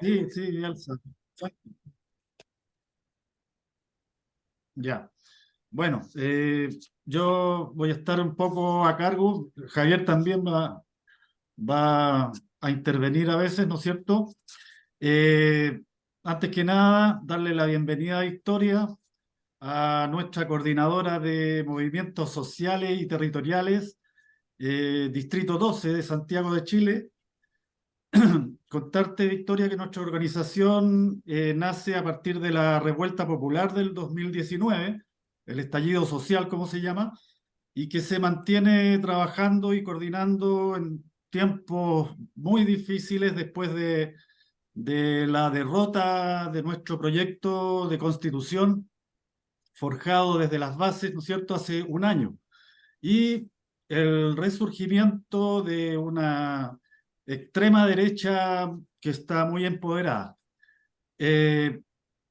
Sí, sí, Elsa. Ya. Bueno, yo voy a estar un poco a cargo. Javier también va a intervenir a veces, ¿no es cierto? Eh, Antes que nada, darle la bienvenida a Victoria, a nuestra coordinadora de movimientos sociales y territoriales, Distrito 12 de Santiago de Chile. Contarte, Victoria, que nuestra organización nace a partir de la revuelta popular del 2019, el estallido social, como se llama, y que se mantiene trabajando y coordinando en tiempos muy difíciles después de la derrota de nuestro proyecto de constitución forjado desde las bases, ¿no es cierto?, hace un año. Y el resurgimiento de una extrema derecha que está muy empoderada. Eh,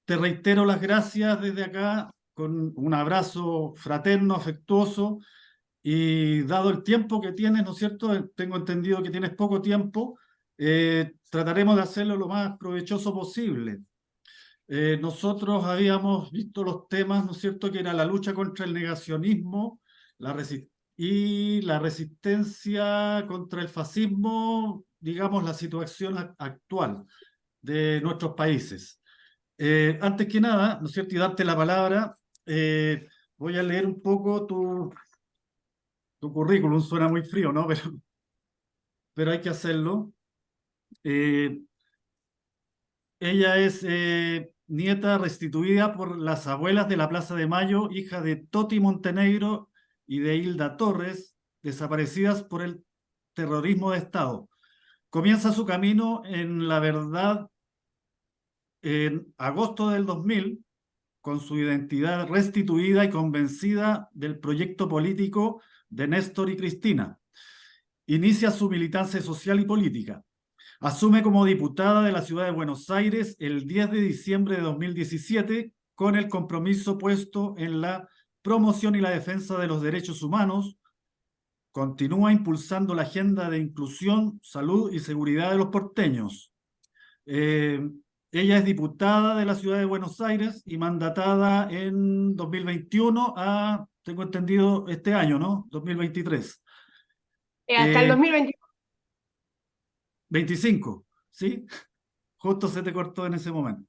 Te reitero las gracias desde acá con un abrazo fraterno, afectuoso, y dado el tiempo que tienes, ¿no es cierto? Tengo entendido que tienes poco tiempo. Trataremos de hacerlo lo más provechoso posible. Nosotros habíamos visto los temas, ¿no es cierto?, que era la lucha contra el negacionismo la y la resistencia contra el fascismo, digamos, la situación actual de nuestros países. Antes que nada, ¿no es cierto?, y darte la palabra, voy a leer un poco tu currículum. Suena muy frío, ¿no? Pero hay que hacerlo. Eh, Ella es nieta restituida por las abuelas de la Plaza de Mayo, hija de Toti Montenegro y de Hilda Torres, desaparecidas por el terrorismo de Estado. Comienza su camino en la verdad en agosto del 2000, con su identidad restituida y convencida del proyecto político de Néstor y Cristina. Inicia su militancia social y política. Asume como diputada de la ciudad de Buenos Aires el 10 de diciembre de 2017 con el compromiso puesto en la promoción y la defensa de los derechos humanos. Continúa impulsando la agenda de inclusión, salud y seguridad de los porteños. Eh, Ella es diputada de la ciudad de Buenos Aires y mandatada en 2021 a, tengo entendido, este año, ¿no? 2023. Hasta el Eh, 2021. 25, ¿sí? Justo se te cortó en ese momento.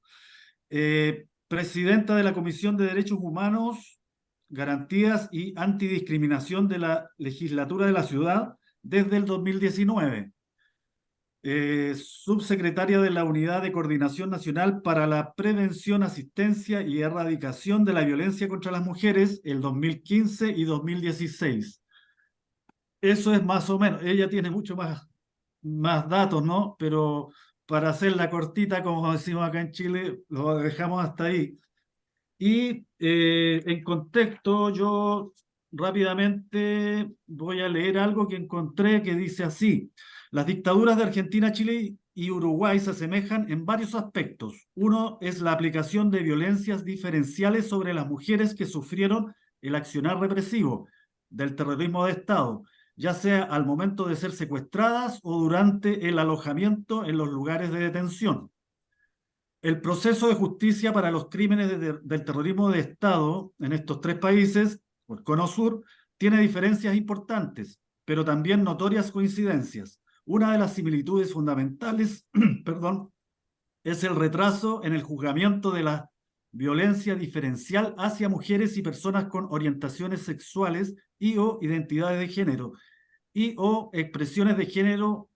Presidenta de la Comisión de Derechos Humanos, Garantías y Antidiscriminación de la Legislatura de la Ciudad desde el 2019. Subsecretaria de la Unidad de Coordinación Nacional para la Prevención, Asistencia y Erradicación de la Violencia contra las Mujeres el 2015 y 2016. Eso es más o menos. Ella tiene mucho más datos, ¿no? Pero para hacerla cortita, como decimos acá en Chile, lo dejamos hasta ahí. Y en contexto, yo rápidamente voy a leer algo que encontré que dice así: las dictaduras de Argentina, Chile y Uruguay se asemejan en varios aspectos. Uno es la aplicación de violencias diferenciales sobre las mujeres que sufrieron el accionar represivo del terrorismo de Estado, ya sea al momento de ser secuestradas o durante el alojamiento en los lugares de detención. El proceso de justicia para los crímenes del terrorismo de Estado en estos tres países, o el Cono Sur, tiene diferencias importantes, pero también notorias coincidencias. Una de las similitudes fundamentales, perdón, es el retraso en el juzgamiento de la violencia diferencial hacia mujeres y personas con orientaciones sexuales y o identidades de género y o expresiones de género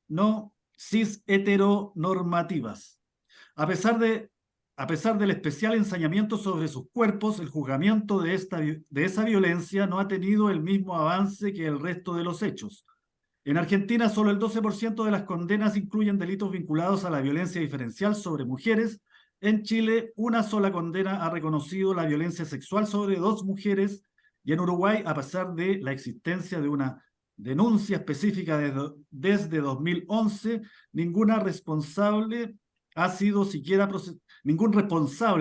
no cis heteronormativas. A pesar, de, a pesar del especial ensañamiento sobre sus cuerpos, el juzgamiento de esa violencia no ha tenido el mismo avance que el resto de los hechos. En Argentina, solo el 12% de las condenas incluyen delitos vinculados a la violencia diferencial sobre mujeres. En Chile, una sola condena ha reconocido la violencia sexual sobre dos mujeres. Y en Uruguay, a pesar de la existencia de una denuncia específica desde 2011, ningún responsable,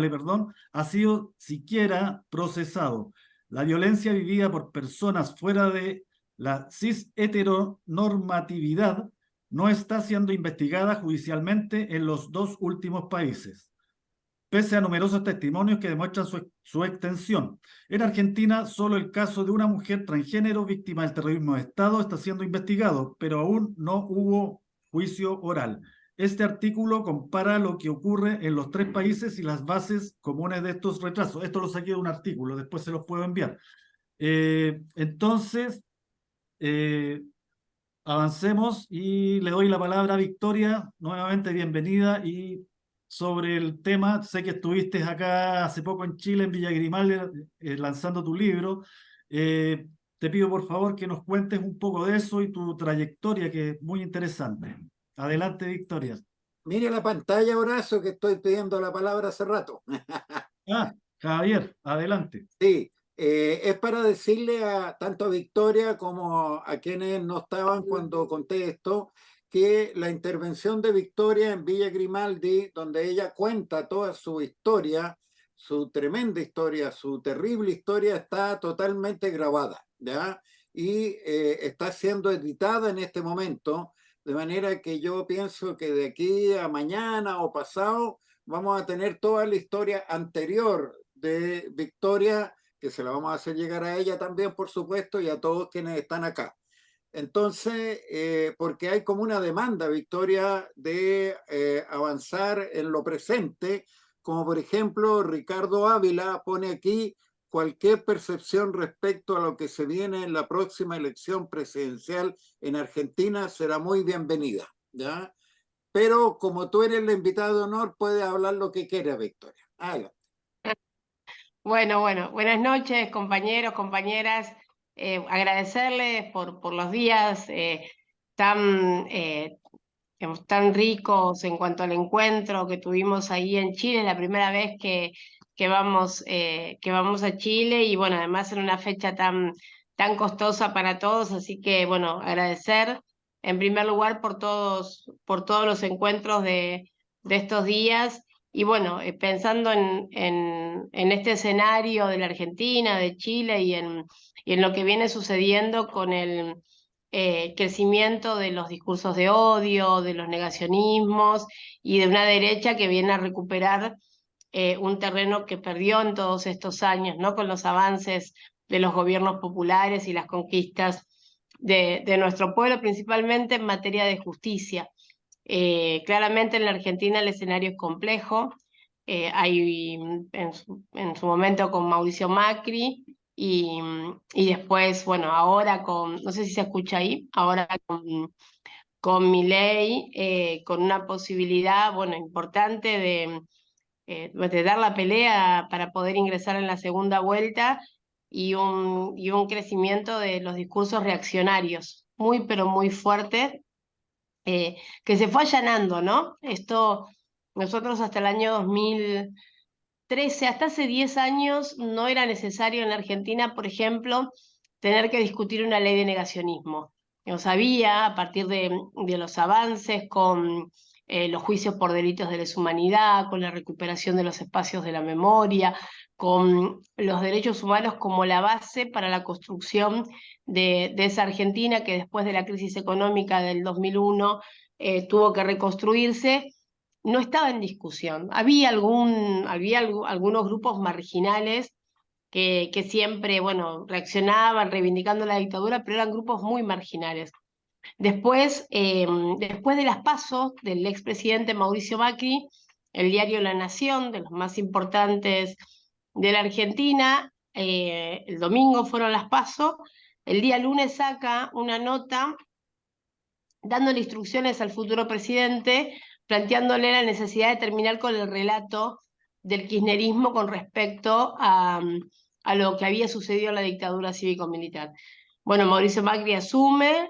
perdón, ha sido siquiera procesado. La violencia vivida por personas fuera de la cis heteronormatividad no está siendo investigada judicialmente en los dos últimos países, pese a numerosos testimonios que demuestran su extensión. En Argentina, solo el caso de una mujer transgénero víctima del terrorismo de Estado está siendo investigado, pero aún no hubo juicio oral. Este artículo compara lo que ocurre en los tres países y las bases comunes de estos retrasos. Esto lo saqué de un artículo, después se los puedo enviar. Entonces, eh, avancemos y le doy la palabra a Victoria. Nuevamente, bienvenida. Y sobre el tema, sé que estuviste acá hace poco en Chile, en Villa Grimaldi, lanzando tu libro. Eh, Te pido por favor que nos cuentes un poco de eso y tu trayectoria, que es muy interesante. Adelante, Victoria. Mire la pantalla, Horacio, que estoy pidiendo la palabra hace rato. Ah, Javier, adelante. Sí, es para decirle a tanto a Victoria como a quienes no estaban cuando conté esto, que la intervención de Victoria en Villa Grimaldi, donde ella cuenta toda su historia, su tremenda historia, su terrible historia, está totalmente grabada, ¿ya? Y está siendo editada en este momento, de manera que yo pienso que de aquí a mañana o pasado vamos a tener toda la historia anterior de Victoria, que se la vamos a hacer llegar a ella también, por supuesto, y a todos quienes están acá. Entonces, porque hay como una demanda, Victoria, de avanzar en lo presente, como por ejemplo Ricardo Ávila pone aquí: cualquier percepción respecto a lo que se viene en la próxima elección presidencial en Argentina será muy bienvenida, ¿ya? Pero como tú eres la invitada de honor, puedes hablar lo que quieras, Victoria. Hágalo. Bueno, buenas noches, compañeros, compañeras. Agradecerles por los días tan, tan ricos en cuanto al encuentro que tuvimos ahí en Chile, la primera vez que vamos a Chile y bueno, además en una fecha tan costosa para todos, así que bueno, agradecer en primer lugar por todos los encuentros de estos días. Y bueno, pensando en este escenario de la Argentina, de Chile y en lo que viene sucediendo con el crecimiento de los discursos de odio, de los negacionismos y de una derecha que viene a recuperar un terreno que perdió en todos estos años, ¿no? Con los avances de los gobiernos populares y las conquistas de nuestro pueblo, principalmente en materia de justicia. Claramente en la Argentina el escenario es complejo. Hay en su momento con Mauricio Macri y después, bueno, ahora no sé si se escucha ahí, ahora con Milei, con una posibilidad, bueno, importante de dar la pelea para poder ingresar en la segunda vuelta y un crecimiento de los discursos reaccionarios muy, pero muy fuerte, que se fue allanando, ¿no? Nosotros hasta el año 2013, hasta hace 10 años, no era necesario en la Argentina, por ejemplo, tener que discutir una ley de negacionismo. Yo sabía, a partir de los avances con los juicios por delitos de lesa humanidad, con la recuperación de los espacios de la memoria, con los derechos humanos como la base para la construcción de esa Argentina que después de la crisis económica del 2001 tuvo que reconstruirse, no estaba en discusión. Algunos grupos marginales que siempre, bueno, reaccionaban reivindicando la dictadura, pero eran grupos muy marginales. Después de las PASO del expresidente Mauricio Macri, el diario La Nación, de los más importantes de la Argentina, el domingo fueron las PASO, el día lunes saca una nota dándole instrucciones al futuro presidente, planteándole la necesidad de terminar con el relato del kirchnerismo con respecto a lo que había sucedido en la dictadura cívico-militar. Bueno, Mauricio Macri asume,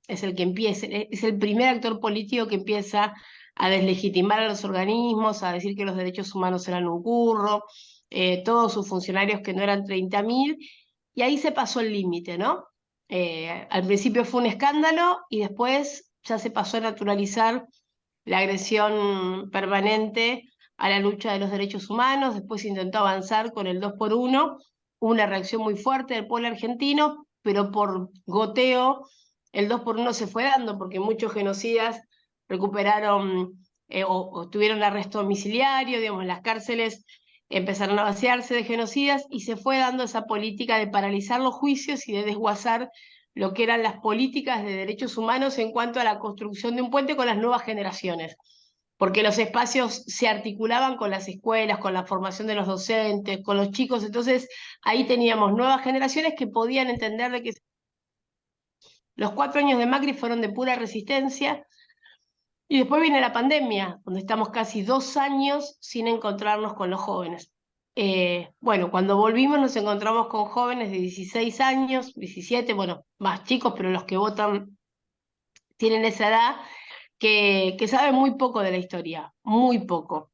es el que empieza, es el primer actor político que empieza a deslegitimar a los organismos, a decir que los derechos humanos eran un curro, todos sus funcionarios que no eran 30.000, y ahí se pasó el límite, ¿no? Al principio fue un escándalo y después ya se pasó a naturalizar la agresión permanente a la lucha de los derechos humanos. Después intentó avanzar con el 2x1, una reacción muy fuerte del pueblo argentino, pero por goteo el 2x1 se fue dando, porque muchos genocidas recuperaron o tuvieron arresto domiciliario, digamos, las cárceles empezaron a vaciarse de genocidas y se fue dando esa política de paralizar los juicios y de desguazar lo que eran las políticas de derechos humanos en cuanto a la construcción de un puente con las nuevas generaciones, porque los espacios se articulaban con las escuelas, con la formación de los docentes, con los chicos, entonces ahí teníamos nuevas generaciones que podían entender de que los 4 años de Macri fueron de pura resistencia, y después viene la pandemia, donde estamos casi 2 años sin encontrarnos con los jóvenes. Bueno, cuando volvimos nos encontramos con jóvenes de 16 años, 17, bueno, más chicos, pero los que votan tienen esa edad, que saben muy poco de la historia, muy poco.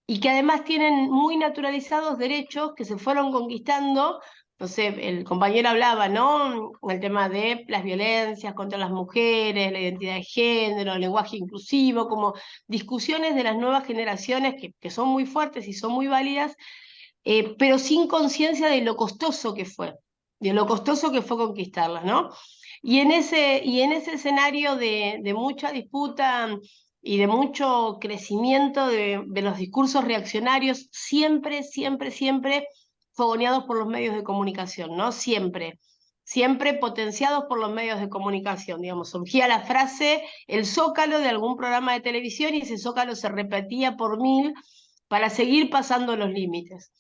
Y que además tienen muy naturalizados derechos que se fueron conquistando. No sé, el compañero hablaba, ¿no? El tema de las violencias contra las mujeres, la identidad de género, el lenguaje inclusivo, como discusiones de las nuevas generaciones que son muy fuertes y son muy válidas, pero sin conciencia de lo costoso que fue, conquistarlas, ¿no? Y en ese escenario de mucha disputa y de mucho crecimiento de los discursos reaccionarios, siempre, siempre, siempre fogoneados por los medios de comunicación, ¿no? Siempre, siempre potenciados por los medios de comunicación, digamos, surgía la frase, el zócalo de algún programa de televisión y ese zócalo se repetía por 1000 para seguir pasando los límites.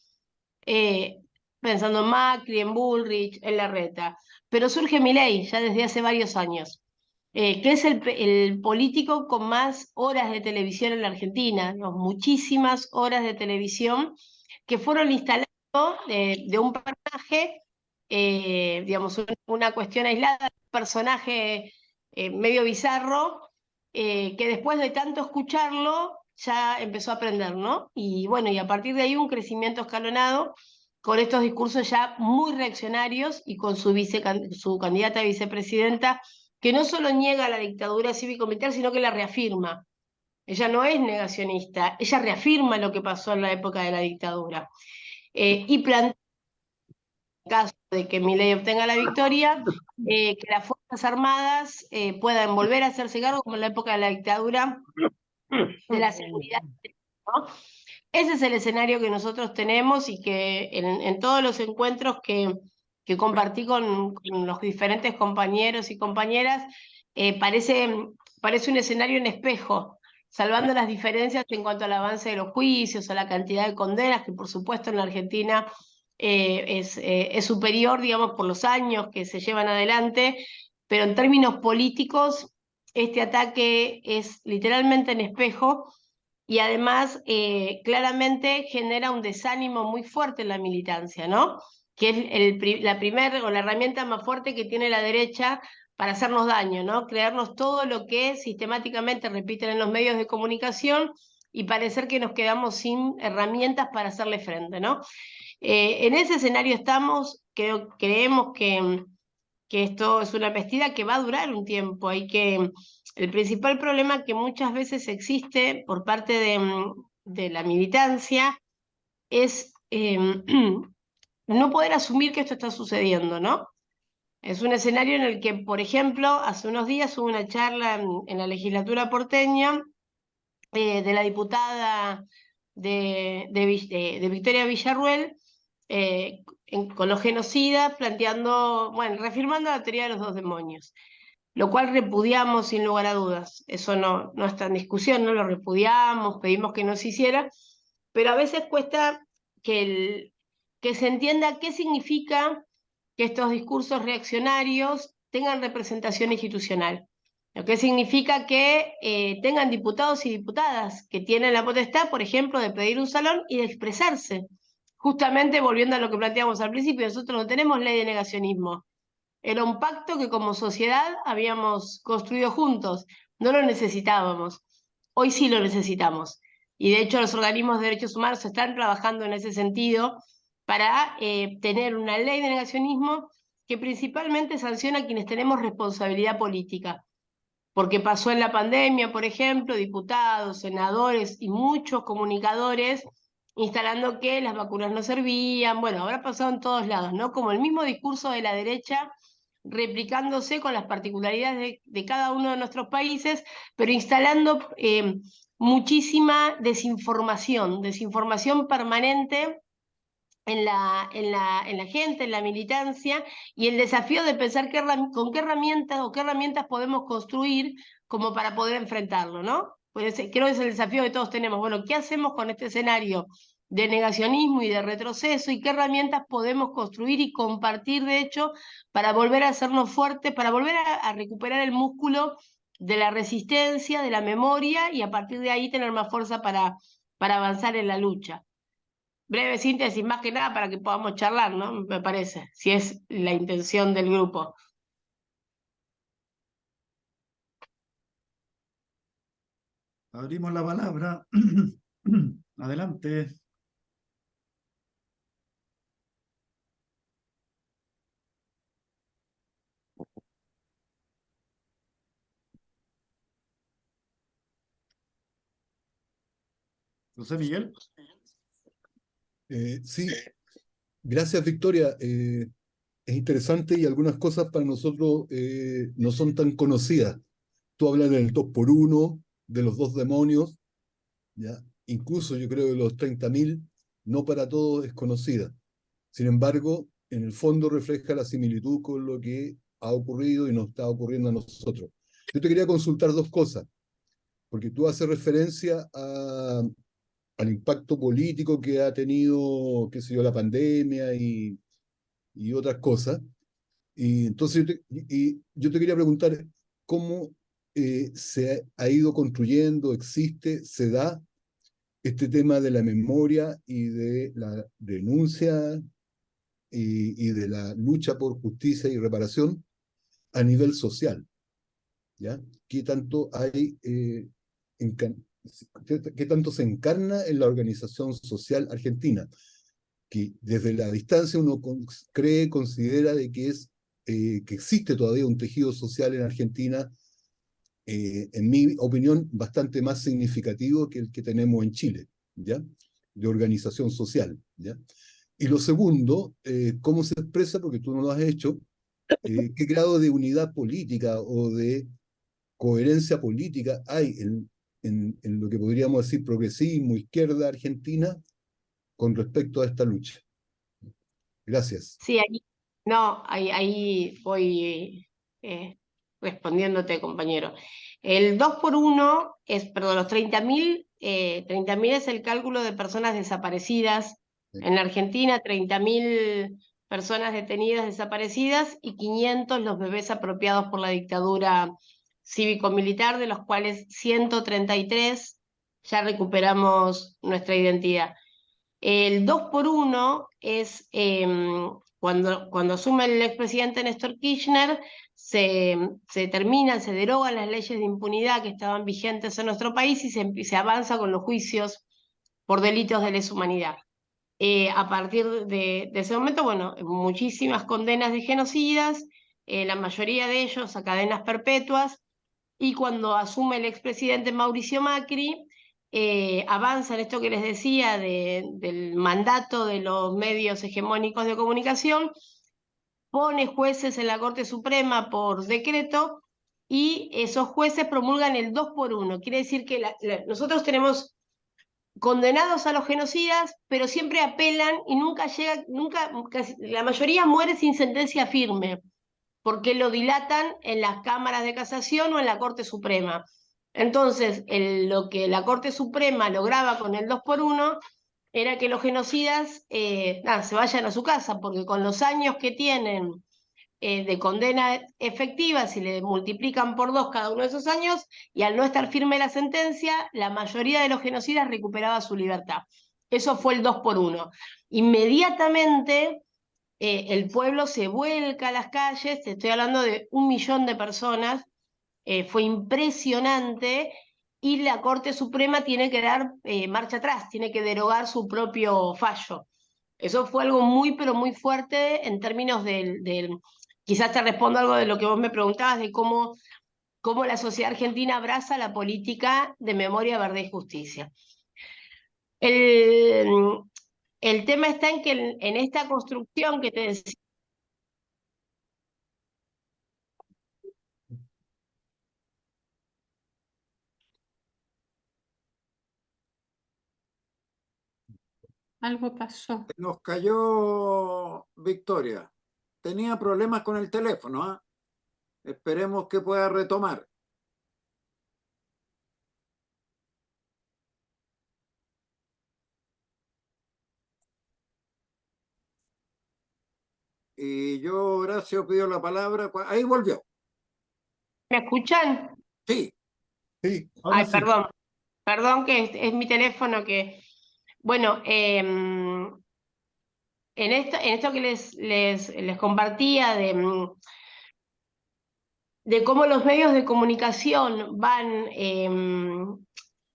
Pensando en Macri, en Bullrich, en Larreta. Pero surge Milei ya desde hace varios años, que es el político con más horas de televisión en la Argentina, ¿no? Muchísimas horas de televisión que fueron instaladas de un personaje, digamos, una cuestión aislada, un personaje medio bizarro, que después de tanto escucharlo ya empezó a aprender, ¿no? Y bueno, y a partir de ahí un crecimiento escalonado con estos discursos ya muy reaccionarios y con su candidata a vicepresidenta, que no solo niega la dictadura cívico-militar, sino que la reafirma. Ella no es negacionista, ella reafirma lo que pasó en la época de la dictadura. Y plantea, en caso de que Milei obtenga la victoria, que las Fuerzas Armadas puedan volver a hacerse cargo, como en la época de la dictadura, de la seguridad, ¿no? Ese es el escenario que nosotros tenemos y que en todos los encuentros que compartí con los diferentes compañeros y compañeras, parece un escenario en espejo, salvando las diferencias en cuanto al avance de los juicios, a la cantidad de condenas, que por supuesto en la Argentina es superior, digamos, por los años que se llevan adelante, pero en términos políticos, este ataque es literalmente en espejo. Y además, claramente genera un desánimo muy fuerte en la militancia, ¿no? Que es la primera o la herramienta más fuerte que tiene la derecha para hacernos daño, ¿no? Creernos todo lo que sistemáticamente repiten en los medios de comunicación y parecer que nos quedamos sin herramientas para hacerle frente, ¿no? En ese escenario estamos, creemos que esto es una embestida que va a durar un tiempo. El principal problema que muchas veces existe por parte de la militancia es no poder asumir que esto está sucediendo, ¿no? Es un escenario en el que, por ejemplo, hace unos días hubo una charla en la legislatura porteña de la diputada de Victoria Villarruel, con los genocidas, planteando, bueno, reafirmando la teoría de los 2 demonios, lo cual repudiamos sin lugar a dudas. Eso no está en discusión, no lo repudiamos, pedimos que no se hiciera, pero a veces cuesta que se entienda qué significa que estos discursos reaccionarios tengan representación institucional. Lo que significa que tengan diputados y diputadas que tienen la potestad, por ejemplo, de pedir un salón y de expresarse. Justamente volviendo a lo que planteamos al principio, nosotros no tenemos ley de negacionismo. Era un pacto que como sociedad habíamos construido juntos, no lo necesitábamos. Hoy sí lo necesitamos. Y de hecho los organismos de derechos humanos están trabajando en ese sentido para tener una ley de negacionismo que principalmente sanciona a quienes tenemos responsabilidad política. Porque pasó en la pandemia, por ejemplo, diputados, senadores y muchos comunicadores instalando que las vacunas no servían. Bueno, habrá pasado en todos lados, ¿no? Como el mismo discurso de la derecha replicándose con las particularidades de cada uno de nuestros países, pero instalando muchísima desinformación permanente en la gente, en la militancia, y el desafío de pensar con qué herramientas podemos construir como para poder enfrentarlo, ¿no? Pues creo que es el desafío que todos tenemos. Bueno, ¿qué hacemos con este escenario de negacionismo y de retroceso? ¿Y qué herramientas podemos construir y compartir, de hecho, para volver a hacernos fuertes, para volver a recuperar el músculo de la resistencia, de la memoria, y a partir de ahí tener más fuerza para avanzar en la lucha? Breve síntesis, más que nada para que podamos charlar, ¿no? Me parece, si es la intención del grupo. Abrimos la palabra. Adelante. José Miguel. Sí, gracias Victoria. Es interesante y algunas cosas para nosotros no son tan conocidas. Tú hablas del 2x1, de los dos demonios, ¿ya? Incluso yo creo que los 30.000, no para todos es conocida. Sin embargo, en el fondo refleja la similitud con lo que ha ocurrido y nos está ocurriendo a nosotros. Yo te quería consultar dos cosas, porque tú haces referencia al impacto político que ha tenido, qué sé yo, la pandemia y otras cosas. Y entonces yo te quería preguntar cómo se ha ido construyendo, existe, se da este tema de la memoria y de la denuncia y de la lucha por justicia y reparación a nivel social, ¿ya? ¿Qué tanto hay, qué tanto se encarna en la organización social argentina? Que desde la distancia uno cree, considera de que existe todavía un tejido social en Argentina, en mi opinión, bastante más significativo que el que tenemos en Chile, ¿ya? De organización social, ¿ya? Y lo segundo, ¿cómo se expresa? Porque tú no lo has hecho, ¿qué grado de unidad política o de coherencia política hay en lo que podríamos decir progresismo, izquierda argentina con respecto a esta lucha? Gracias. Sí, ahí voy respondiéndote, compañero. El 2x1 es, perdón, los 30.000 es el cálculo de personas desaparecidas en la Argentina, 30.000 personas detenidas desaparecidas y 500 los bebés apropiados por la dictadura cívico-militar, de los cuales 133 ya recuperamos nuestra identidad. El 2x1 es cuando asume el expresidente Néstor Kirchner, se derogan las leyes de impunidad que estaban vigentes en nuestro país y se avanza con los juicios por delitos de lesa humanidad. A partir de ese momento, bueno, muchísimas condenas de genocidas, la mayoría de ellos a cadenas perpetuas, y cuando asume el expresidente Mauricio Macri, avanza en esto que les decía del mandato de los medios hegemónicos de comunicación, pone jueces en la Corte Suprema por decreto, y esos jueces promulgan el 2x1. Quiere decir que nosotros tenemos condenados a los genocidas, pero siempre apelan y la mayoría muere sin sentencia firme, porque lo dilatan en las cámaras de casación o en la Corte Suprema. Entonces, lo que la Corte Suprema lograba con el 2x1 era que los genocidas se vayan a su casa, porque con los años que tienen de condena efectiva, si le multiplican por 2 cada uno de esos años, y al no estar firme la sentencia, la mayoría de los genocidas recuperaba su libertad. Eso fue el 2x1. Inmediatamente el pueblo se vuelca a las calles, te estoy hablando de 1 millón de personas, fue impresionante, y la Corte Suprema tiene que dar marcha atrás, tiene que derogar su propio fallo. Eso fue algo muy, pero muy fuerte en términos quizás te respondo algo de lo que vos me preguntabas, de cómo la sociedad argentina abraza la política de memoria, verdad y justicia. El tema está en que en esta construcción que te decía, Algo pasó. Nos cayó Victoria. Tenía problemas con el teléfono, ¿ah? Esperemos que pueda retomar. Y yo, Horacio, pido la palabra. Ahí volvió. ¿Me escuchan? Sí. Sí, Ahora Ay, sí. perdón que es mi teléfono que... Bueno, en esto que les compartía de cómo los medios de comunicación van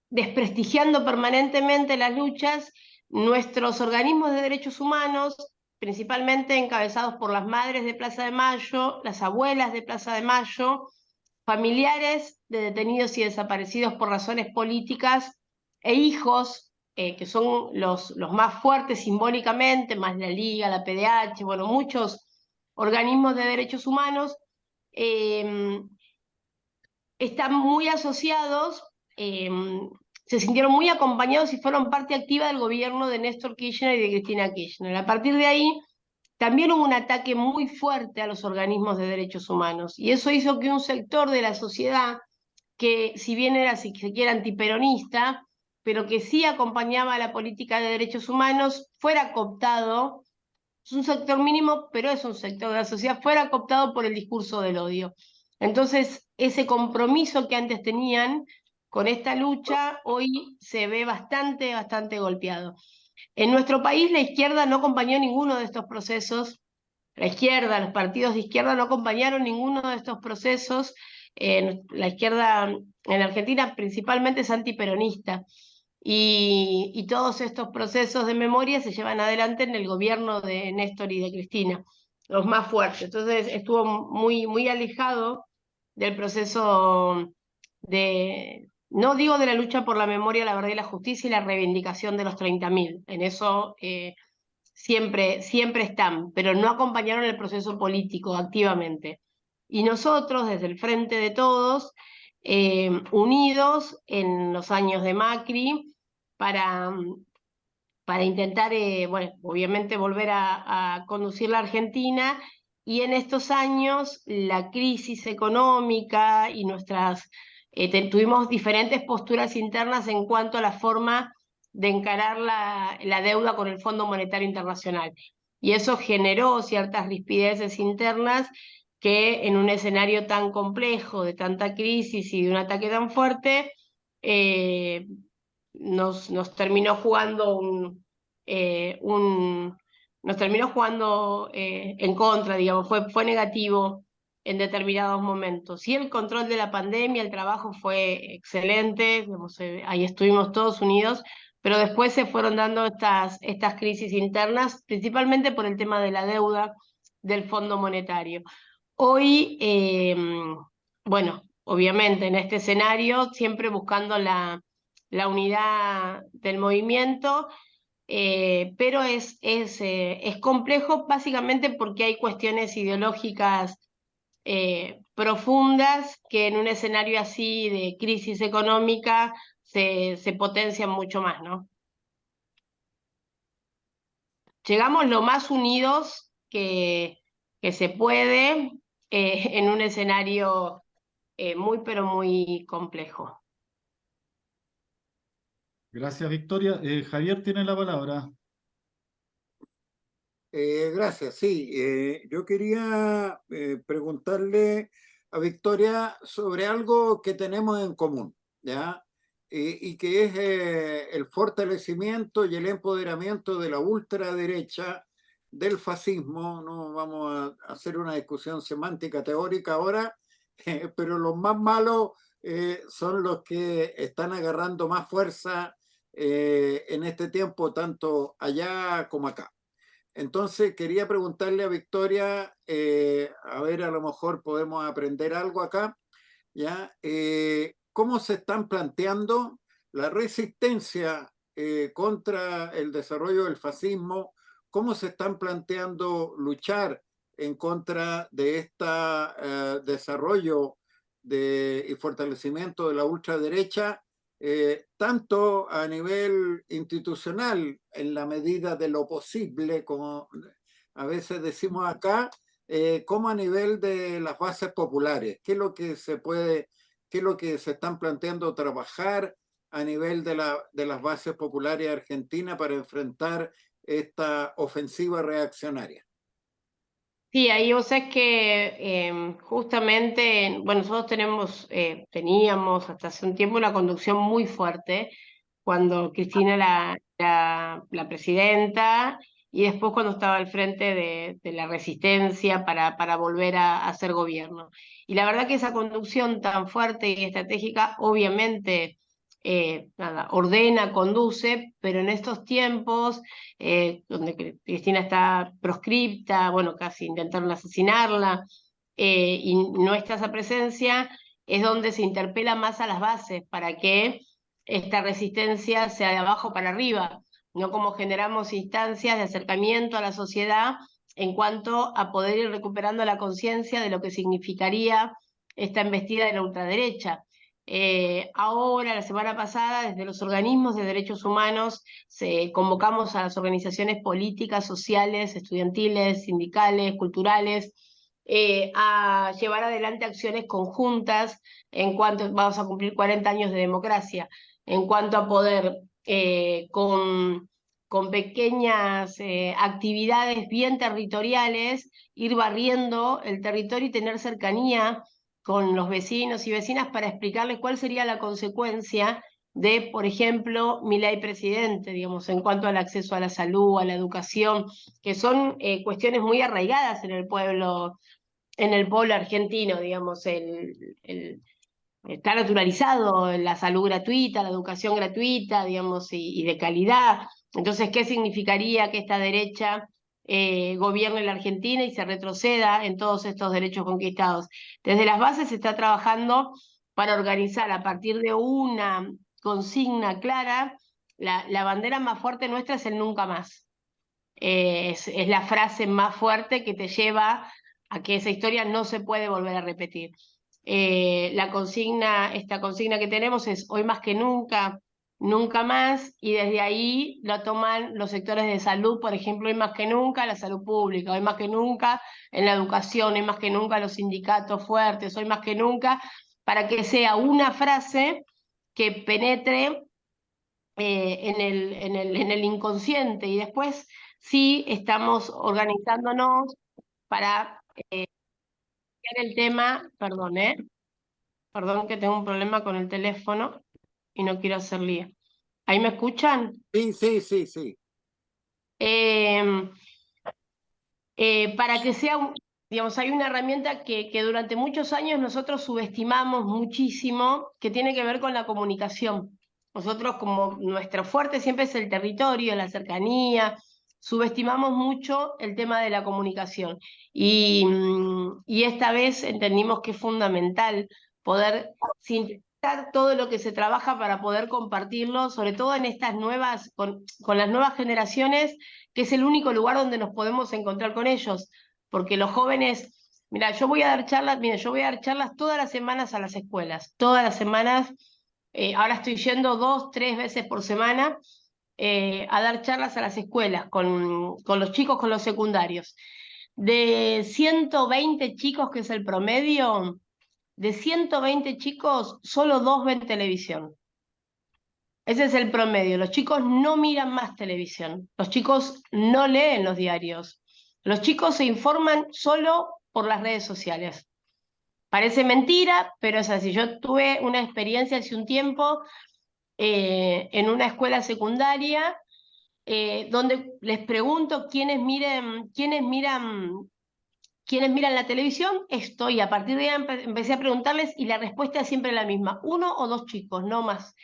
desprestigiando permanentemente las luchas, nuestros organismos de derechos humanos, principalmente encabezados por las madres de Plaza de Mayo, las abuelas de Plaza de Mayo, familiares de detenidos y desaparecidos por razones políticas e hijos, que son los más fuertes simbólicamente, más la Liga, la PDH, bueno, muchos organismos de derechos humanos, están muy asociados, se sintieron muy acompañados y fueron parte activa del gobierno de Néstor Kirchner y de Cristina Kirchner. A partir de ahí, también hubo un ataque muy fuerte a los organismos de derechos humanos, y eso hizo que un sector de la sociedad, que si bien era, si se quiere, antiperonista, pero que sí acompañaba a la política de derechos humanos, fuera cooptado. Es un sector mínimo, pero es un sector de la sociedad, fuera cooptado por el discurso del odio. Entonces, ese compromiso que antes tenían con esta lucha, hoy se ve bastante golpeado. En nuestro país, la izquierda no acompañó ninguno de estos procesos. La izquierda, los partidos de izquierda no acompañaron ninguno de estos procesos. La izquierda en Argentina principalmente es antiperonista. Y todos estos procesos de memoria se llevan adelante en el gobierno de Néstor y de Cristina, los más fuertes. Entonces estuvo muy alejado del proceso de, no digo de la lucha por la memoria, la verdad y la justicia y la reivindicación de los 30.000. En eso siempre están, pero no acompañaron el proceso político activamente. Y nosotros, desde el Frente de Todos, unidos en los años de Macri, para, para intentar, bueno, obviamente volver a conducir la Argentina, y en estos años la crisis económica y tuvimos diferentes posturas internas en cuanto a la forma de encarar la deuda con el Fondo Monetario Internacional. Y eso generó ciertas rispideces internas que en un escenario tan complejo, de tanta crisis y de un ataque tan fuerte, nos terminó jugando nos terminó jugando en contra, digamos, fue negativo en determinados momentos. Y el control de la pandemia, el trabajo fue excelente, digamos, ahí estuvimos todos unidos, pero después se fueron dando estas crisis internas, principalmente por el tema de la deuda del Fondo Monetario. Hoy, bueno, obviamente en este escenario, siempre buscando la unidad del movimiento, pero es complejo básicamente porque hay cuestiones ideológicas profundas que en un escenario así de crisis económica se potencian mucho más, ¿no? Llegamos lo más unidos que se puede en un escenario pero muy complejo. Gracias, Victoria. Javier tiene la palabra. Gracias, sí. Yo quería preguntarle a Victoria sobre algo que tenemos en común, ¿ya? Y que es el fortalecimiento y el empoderamiento de la ultraderecha, del fascismo. No vamos a hacer una discusión semántica teórica ahora, pero los más malos son los que están agarrando más fuerza en este tiempo, tanto allá como acá. Entonces quería preguntarle a Victoria, a ver, a lo mejor podemos aprender algo acá, ¿ya? ¿Cómo se están planteando la resistencia contra el desarrollo del fascismo? ¿Cómo se están planteando luchar en contra de este desarrollo y fortalecimiento de la ultraderecha tanto a nivel institucional, en la medida de lo posible, como a veces decimos acá, como a nivel de las bases populares. ¿Qué es lo que se puede, qué es lo que se están planteando trabajar a nivel de las bases populares argentinas para enfrentar esta ofensiva reaccionaria? Sí, ahí vos sabés que justamente, bueno, nosotros teníamos hasta hace un tiempo una conducción muy fuerte cuando Cristina la presidenta y después cuando estaba al frente de la resistencia para volver a hacer gobierno. Y la verdad que esa conducción tan fuerte y estratégica obviamente nada, ordena, conduce, pero en estos tiempos donde Cristina está proscripta, bueno, casi intentaron asesinarla, y no está esa presencia, es donde se interpela más a las bases para que esta resistencia sea de abajo para arriba, no como generamos instancias de acercamiento a la sociedad en cuanto a poder ir recuperando la conciencia de lo que significaría esta embestida de la ultraderecha. Ahora, la semana pasada, desde los organismos de derechos humanos, convocamos a las organizaciones políticas, sociales, estudiantiles, sindicales, culturales, a llevar adelante acciones conjuntas en cuanto vamos a cumplir 40 años de democracia, en cuanto a poder con pequeñas actividades bien territoriales ir barriendo el territorio y tener cercanía con los vecinos y vecinas para explicarles cuál sería la consecuencia de, por ejemplo, mi ley presidente, digamos, en cuanto al acceso a la salud, a la educación, que son cuestiones muy arraigadas en el pueblo argentino, digamos, está naturalizado la salud gratuita, la educación gratuita, digamos, y de calidad. Entonces, ¿qué significaría que esta derecha gobierne la Argentina y se retroceda en todos estos derechos conquistados? Desde las bases se está trabajando para organizar a partir de una consigna clara. La bandera más fuerte nuestra es el nunca más. Es la frase más fuerte que te lleva a que esa historia no se puede volver a repetir. Esta consigna que tenemos es hoy más que nunca, nunca más, y desde ahí lo toman los sectores de salud, por ejemplo, hoy más que nunca la salud pública, hoy más que nunca en la educación, hoy más que nunca los sindicatos fuertes, hoy más que nunca, para que sea una frase que penetre en el inconsciente, y después sí estamos organizándonos para ver el tema, perdón que tengo un problema con el teléfono y no quiero hacer lío. ¿Ahí me escuchan? Sí, sí, sí, sí. Para que sea, digamos, hay una herramienta que durante muchos años nosotros subestimamos muchísimo, que tiene que ver con la comunicación. Nosotros, como nuestro fuerte siempre es el territorio, la cercanía, subestimamos mucho el tema de la comunicación. Y esta vez entendimos que es fundamental poder sintetizar todo lo que se trabaja para poder compartirlo, sobre todo en estas nuevas, con las nuevas generaciones, que es el único lugar donde nos podemos encontrar con ellos, porque los jóvenes, mira, yo voy a dar charlas todas las semanas a las escuelas, todas las semanas, ahora estoy yendo 2, 3 veces por semana a dar charlas a las escuelas con los chicos, con los secundarios. De 120 chicos, que es el promedio, de 120 chicos, solo 2 ven televisión. Ese es el promedio. Los chicos no miran más televisión. Los chicos no leen los diarios. Los chicos se informan solo por las redes sociales. Parece mentira, pero es así. Yo tuve una experiencia hace un tiempo en una escuela secundaria donde les pregunto quiénes miran la televisión. Y a partir de ahí empecé a preguntarles y la respuesta es siempre la misma: 1 o 2 chicos, no más.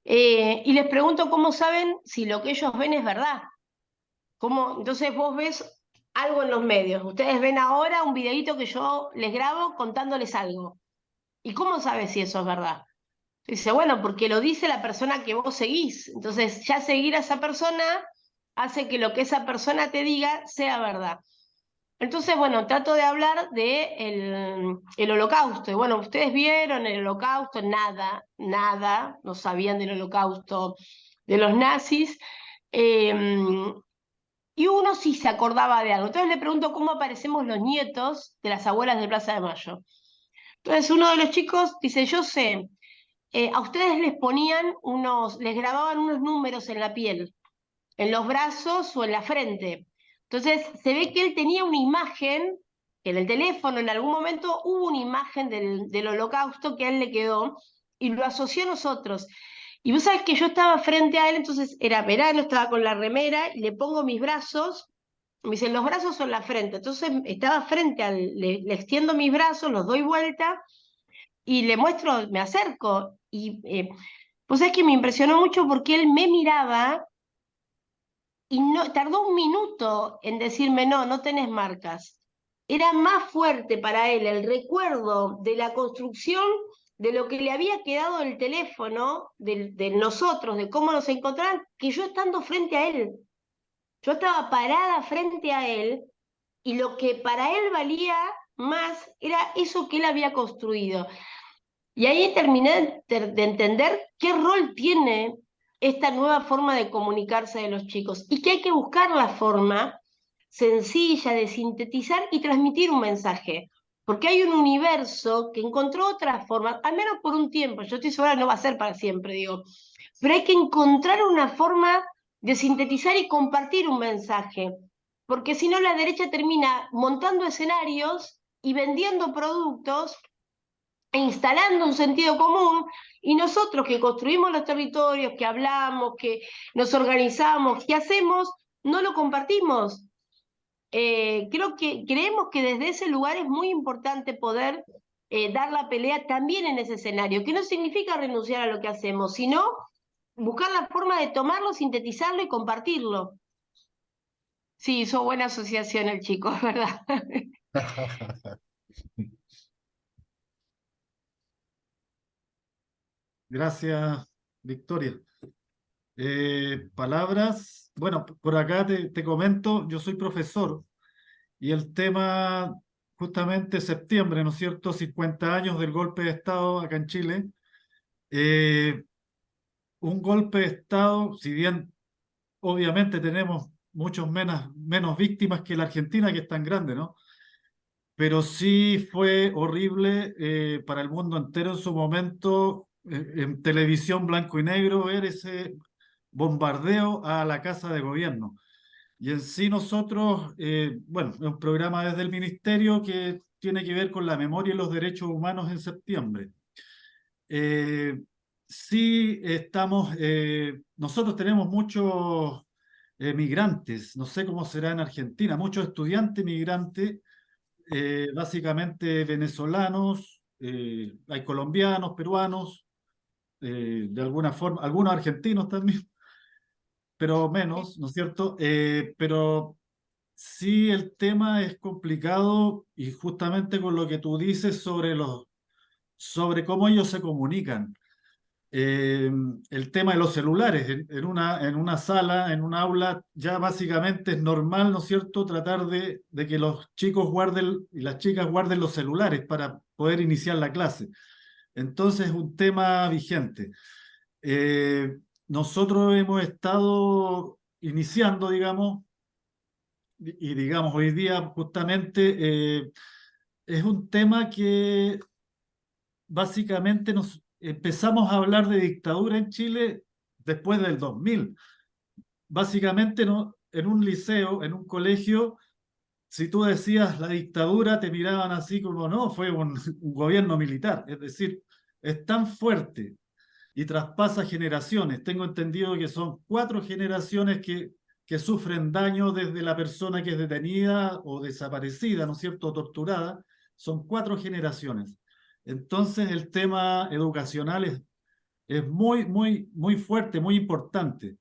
Y les pregunto cómo saben si lo que ellos ven es verdad. Entonces vos ves algo en los medios, ustedes ven ahora un videíto que yo les grabo contándoles algo. ¿Y cómo sabes si eso es verdad? Dice, bueno, porque lo dice la persona que vos seguís. Entonces ya seguir a esa persona hace que lo que esa persona te diga sea verdad. Entonces, bueno, trato de hablar de el Holocausto. Y bueno, ustedes vieron el Holocausto, nada, no sabían del Holocausto de los nazis. Eh, y uno sí se acordaba de algo. Entonces le pregunto cómo aparecemos los nietos de las abuelas de Plaza de Mayo. Entonces uno de los chicos dice, yo sé, a ustedes les ponían les grababan unos números en la piel, en los brazos o en la frente. Entonces se ve que él tenía una imagen, que en el teléfono en algún momento hubo una imagen del Holocausto que a él le quedó y lo asoció a nosotros. Y vos sabés que yo estaba frente a él, entonces era verano, estaba con la remera y le pongo mis brazos, me dicen los brazos son la frente, entonces estaba frente a él, le extiendo mis brazos, los doy vuelta y le muestro, me acerco y vos sabés que me impresionó mucho porque él me miraba y no, tardó un minuto en decirme, no, no tenés marcas. Era más fuerte para él el recuerdo de la construcción de lo que le había quedado el teléfono, de nosotros, de cómo nos encontraban, que yo estando frente a él. Yo estaba parada frente a él y lo que para él valía más era eso que él había construido. Y ahí terminé de entender qué rol tiene esta nueva forma de comunicarse de los chicos y que hay que buscar la forma sencilla de sintetizar y transmitir un mensaje. Porque hay un universo que encontró otras formas, al menos por un tiempo, yo estoy segura que no va a ser para siempre, digo, pero hay que encontrar una forma de sintetizar y compartir un mensaje, porque si no la derecha termina montando escenarios y vendiendo productos e instalando un sentido común, y nosotros que construimos los territorios, que hablamos, que nos organizamos, que hacemos, no lo compartimos. Creemos que desde ese lugar es muy importante poder dar la pelea también en ese escenario, que no significa renunciar a lo que hacemos, sino buscar la forma de tomarlo, sintetizarlo y compartirlo. Sí, hizo buena asociación el chico, es verdad. Gracias, Victoria. Palabras, bueno, por acá te comento, yo soy profesor y el tema justamente septiembre, ¿no es cierto? 50 años del golpe de Estado acá en Chile. Eh, un golpe de Estado, si bien obviamente tenemos muchos menos víctimas que la Argentina, que es tan grande, ¿no? Pero sí fue horrible para el mundo entero en su momento, en televisión blanco y negro, ver ese bombardeo a la Casa de Gobierno. Y en sí nosotros, bueno, es un programa desde el Ministerio que tiene que ver con la memoria y los derechos humanos en septiembre. Sí estamos, nosotros tenemos muchos migrantes, no sé cómo será en Argentina, muchos estudiantes migrantes, básicamente venezolanos, hay colombianos, peruanos, de alguna forma, algunos argentinos también, pero menos, ¿no es cierto? Pero sí el tema es complicado y justamente con lo que tú dices sobre cómo ellos se comunican. El tema de los celulares en una sala, en un aula, ya básicamente es normal, ¿no es cierto?, tratar de que los chicos guarden y las chicas guarden los celulares para poder iniciar la clase. Entonces es un tema vigente. Nosotros hemos estado iniciando, digamos, y digamos, hoy día justamente es un tema que básicamente nos empezamos a hablar de dictadura en Chile después del 2000. Básicamente no, en un liceo, en un colegio, si tú decías la dictadura, te miraban así como, no, fue un gobierno militar. Es decir, es tan fuerte y traspasa generaciones. Tengo entendido que son 4 generaciones que sufren daño desde la persona que es detenida o desaparecida, ¿no es cierto?, torturada. Son 4 generaciones. Entonces el tema educacional es muy fuerte, muy importante.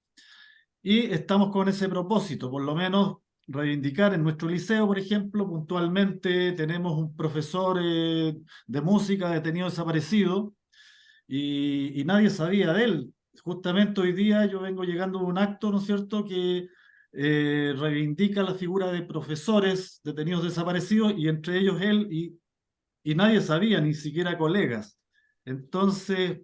Y estamos con ese propósito, por lo menos reivindicar en nuestro liceo, por ejemplo, puntualmente tenemos un profesor de música detenido desaparecido y nadie sabía de él. Justamente hoy día yo vengo llegando a un acto, ¿no es cierto?, que reivindica la figura de profesores detenidos desaparecidos y entre ellos él y nadie sabía, ni siquiera colegas. Entonces,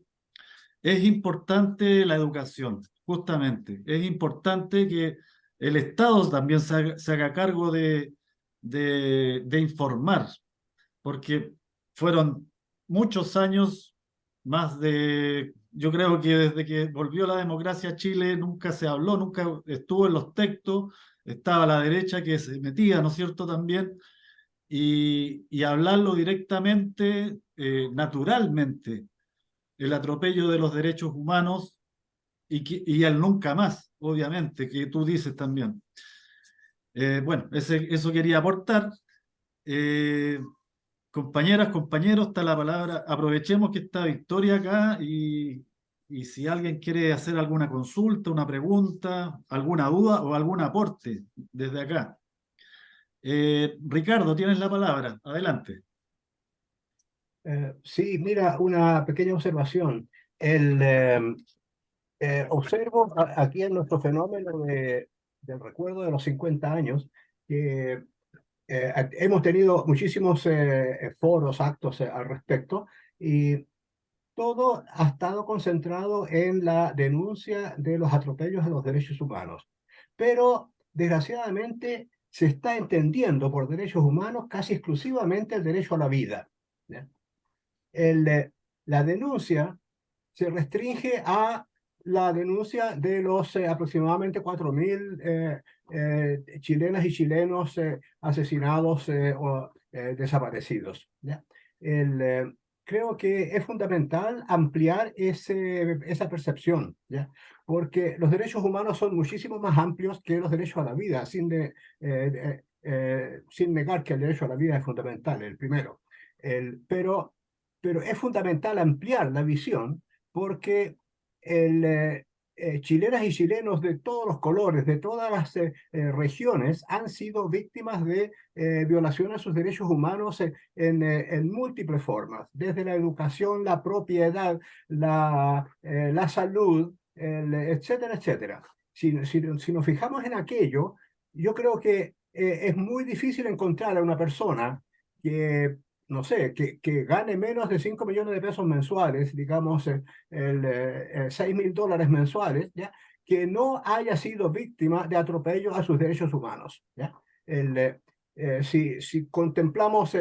es importante la educación, justamente. Es importante que el Estado también se haga cargo de informar, porque fueron muchos años, yo creo que desde que volvió la democracia a Chile nunca se habló, nunca estuvo en los textos, estaba la derecha que se metía, ¿no es cierto?, también, y hablarlo directamente, naturalmente, el atropello de los derechos humanos y el nunca más, obviamente, que tú dices también. Bueno, eso quería aportar. Eh, Compañeras, compañeros, está la palabra. Aprovechemos que está Victoria acá y si alguien quiere hacer alguna consulta, una pregunta, alguna duda o algún aporte desde acá. Ricardo, tienes la palabra. Adelante. Sí, mira, una pequeña observación. Observo aquí en nuestro fenómeno del recuerdo de los 50 años que hemos tenido muchísimos foros, actos al respecto, y todo ha estado concentrado en la denuncia de los atropellos a los derechos humanos. Pero, desgraciadamente, se está entendiendo por derechos humanos casi exclusivamente el derecho a la vida, ¿ya? La denuncia se restringe a la denuncia de los aproximadamente 4.000 chilenas y chilenos asesinados o desaparecidos, ¿ya? Creo que es fundamental ampliar esa percepción, ¿ya? Porque los derechos humanos son muchísimo más amplios que los derechos a la vida, sin negar que el derecho a la vida es fundamental, el primero. Pero es fundamental ampliar la visión porque chilenas y chilenos de todos los colores, de todas las regiones, han sido víctimas de violación a sus derechos humanos en múltiples formas, desde la educación, la propiedad, la salud, etcétera, etcétera. Si nos fijamos en aquello, yo creo que es muy difícil encontrar a una persona que no sé, que gane menos de 5 millones de pesos mensuales, digamos, $6.000 mensuales, ¿ya? Que no haya sido víctima de atropello a sus derechos humanos, ¿ya? Si contemplamos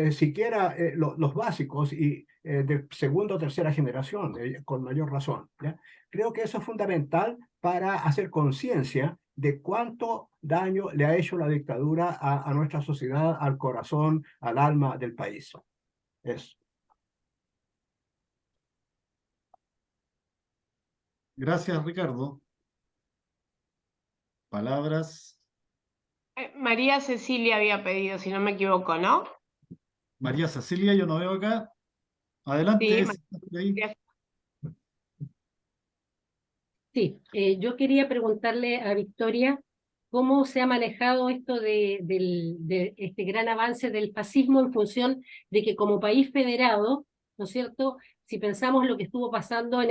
siquiera los básicos y de segunda o tercera generación, con mayor razón, ¿ya? Creo que eso es fundamental para hacer conciencia de cuánto daño le ha hecho la dictadura a nuestra sociedad, al corazón, al alma del país. Eso. Gracias, Ricardo. Palabras. María Cecilia había pedido, si no me equivoco, ¿no? María Cecilia, yo no veo acá. Adelante. Sí, Ahí. Sí, yo quería preguntarle a Victoria cómo se ha manejado esto de este gran avance del fascismo en función de que como país federado, ¿no es cierto?, si pensamos lo que estuvo pasando a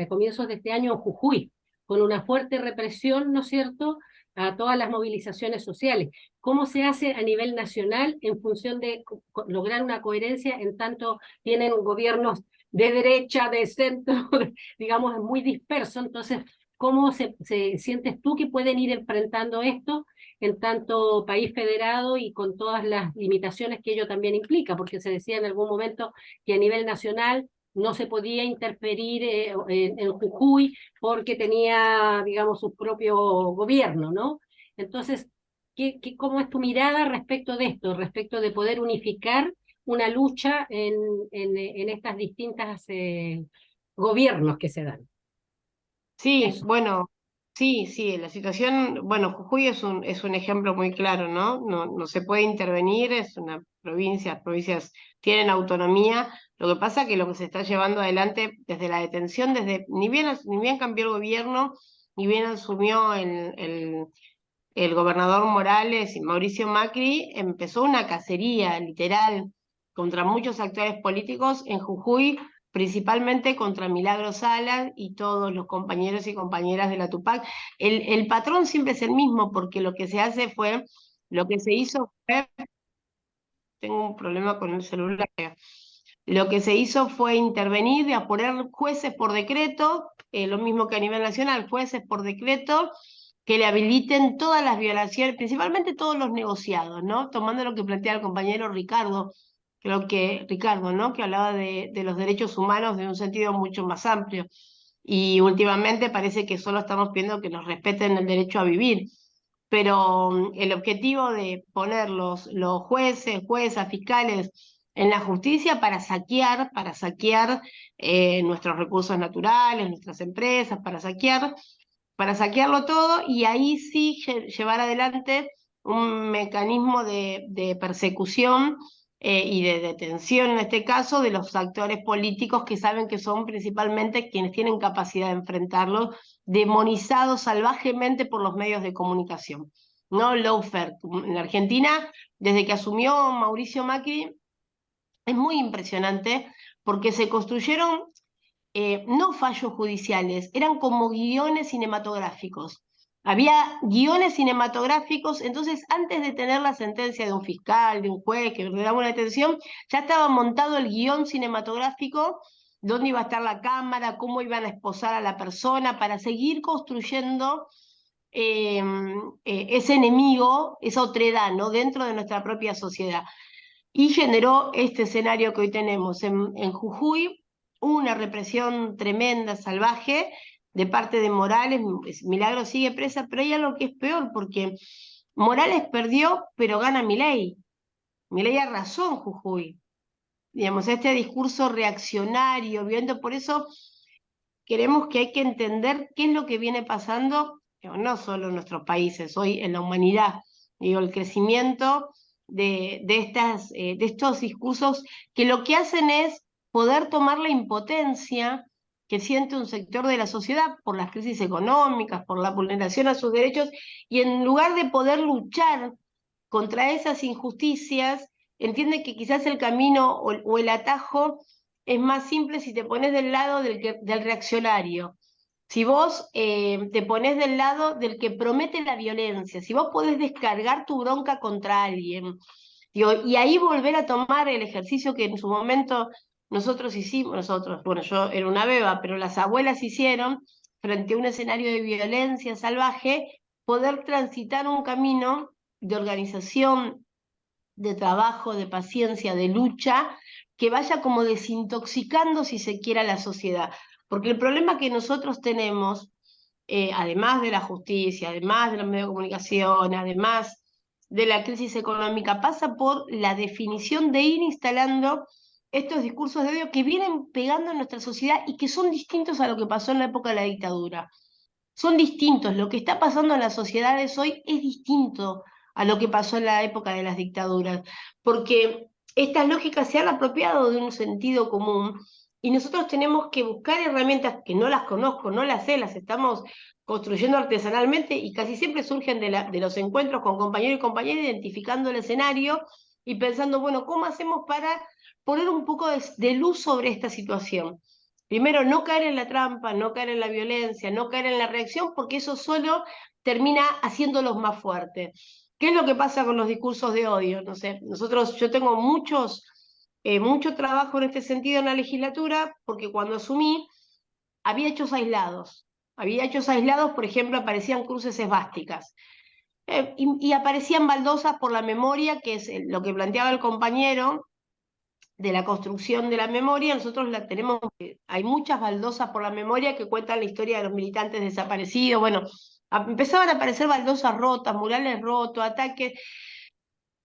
comienzos de este año en Jujuy, con una fuerte represión, ¿no es cierto?, a todas las movilizaciones sociales. ¿Cómo se hace a nivel nacional en función de lograr una coherencia en tanto tienen gobiernos de derecha, de centro, digamos, es muy disperso? Entonces, ¿cómo se sientes tú que pueden ir enfrentando esto en tanto país federado y con todas las limitaciones que ello también implica? Porque se decía en algún momento que a nivel nacional no se podía interferir en Jujuy porque tenía, digamos, su propio gobierno, ¿no? Entonces, ¿cómo es tu mirada respecto de esto, respecto de poder unificar una lucha en estas distintas gobiernos que se dan? sí, Eso. bueno, sí, la situación, bueno, Jujuy es un ejemplo muy claro, ¿no? No se puede intervenir, es una provincia, las provincias tienen autonomía. Lo que pasa es que lo que se está llevando adelante desde la detención, ni bien cambió el gobierno, ni bien asumió el gobernador Morales y Mauricio Macri, empezó una cacería literal contra muchos actores políticos en Jujuy, principalmente contra Milagro Sala y todos los compañeros y compañeras de la Tupac. El patrón siempre es el mismo, porque lo que se hizo fue, tengo un problema con el celular, lo que se hizo fue intervenir y a poner jueces por decreto, lo mismo que a nivel nacional, jueces por decreto, que le habiliten todas las violaciones, principalmente todos los negociados, ¿no? Tomando lo que plantea el compañero Ricardo, ¿no? Que hablaba de los derechos humanos en un sentido mucho más amplio. Y últimamente parece que solo estamos pidiendo que nos respeten el derecho a vivir. Pero el objetivo de poner los jueces, juezas, fiscales en la justicia para saquear nuestros recursos naturales, nuestras empresas, para saquearlo todo, y ahí sí llevar adelante un mecanismo de persecución y de detención, en este caso, de los actores políticos que saben que son principalmente quienes tienen capacidad de enfrentarlo, demonizados salvajemente por los medios de comunicación. ¿No? Lawfare. En Argentina, desde que asumió Mauricio Macri, es muy impresionante porque se construyeron no fallos judiciales, eran como guiones cinematográficos. Había guiones cinematográficos, entonces antes de tener la sentencia de un fiscal, de un juez que le daba una detención, ya estaba montado el guión cinematográfico, dónde iba a estar la cámara, cómo iban a esposar a la persona, para seguir construyendo ese enemigo, esa otredad, ¿no? Dentro de nuestra propia sociedad. Y generó este escenario que hoy tenemos en Jujuy, una represión tremenda, salvaje, de parte de Morales. Milagro sigue presa, pero hay algo que es peor, porque Morales perdió, pero gana Milei. Milei arrasó en Jujuy. Digamos, este discurso reaccionario, viendo, por eso queremos que hay que entender qué es lo que viene pasando, no solo en nuestros países, hoy en la humanidad. Digo, el crecimiento de estos discursos que lo que hacen es poder tomar la impotencia que siente un sector de la sociedad por las crisis económicas, por la vulneración a sus derechos, y en lugar de poder luchar contra esas injusticias, entiende que quizás el camino o el atajo es más simple si te pones del lado del reaccionario. Si vos te pones del lado del que promete la violencia, si vos podés descargar tu bronca contra alguien, digo, y ahí volver a tomar el ejercicio que en su momento nosotros hicimos, bueno, yo era una beba, pero las abuelas hicieron, frente a un escenario de violencia salvaje, poder transitar un camino de organización, de trabajo, de paciencia, de lucha, que vaya como desintoxicando, si se quiere, a la sociedad. Porque el problema que nosotros tenemos, además de la justicia, además de los medios de comunicación, además de la crisis económica, pasa por la definición de ir instalando estos discursos de odio que vienen pegando en nuestra sociedad y que son distintos a lo que pasó en la época de la dictadura. Son distintos. Lo que está pasando en las sociedades hoy es distinto a lo que pasó en la época de las dictaduras, porque estas lógicas se han apropiado de un sentido común y nosotros tenemos que buscar herramientas que no las conozco, no las sé, las estamos construyendo artesanalmente y casi siempre surgen de los encuentros con compañeros y compañeras, identificando el escenario y pensando, bueno, ¿cómo hacemos para poner un poco de luz sobre esta situación? Primero, no caer en la trampa, no caer en la violencia, no caer en la reacción, porque eso solo termina haciéndolos más fuertes. ¿Qué es lo que pasa con los discursos de odio? No sé, yo tengo mucho trabajo en este sentido en la legislatura, porque cuando asumí, había hechos aislados. Había hechos aislados, por ejemplo, aparecían cruces esvásticas. Y aparecían baldosas por la memoria, que es lo que planteaba el compañero, de la construcción de la memoria. Nosotros la tenemos, hay muchas baldosas por la memoria que cuentan la historia de los militantes desaparecidos. Bueno, empezaban a aparecer baldosas rotas, murales rotos, ataques,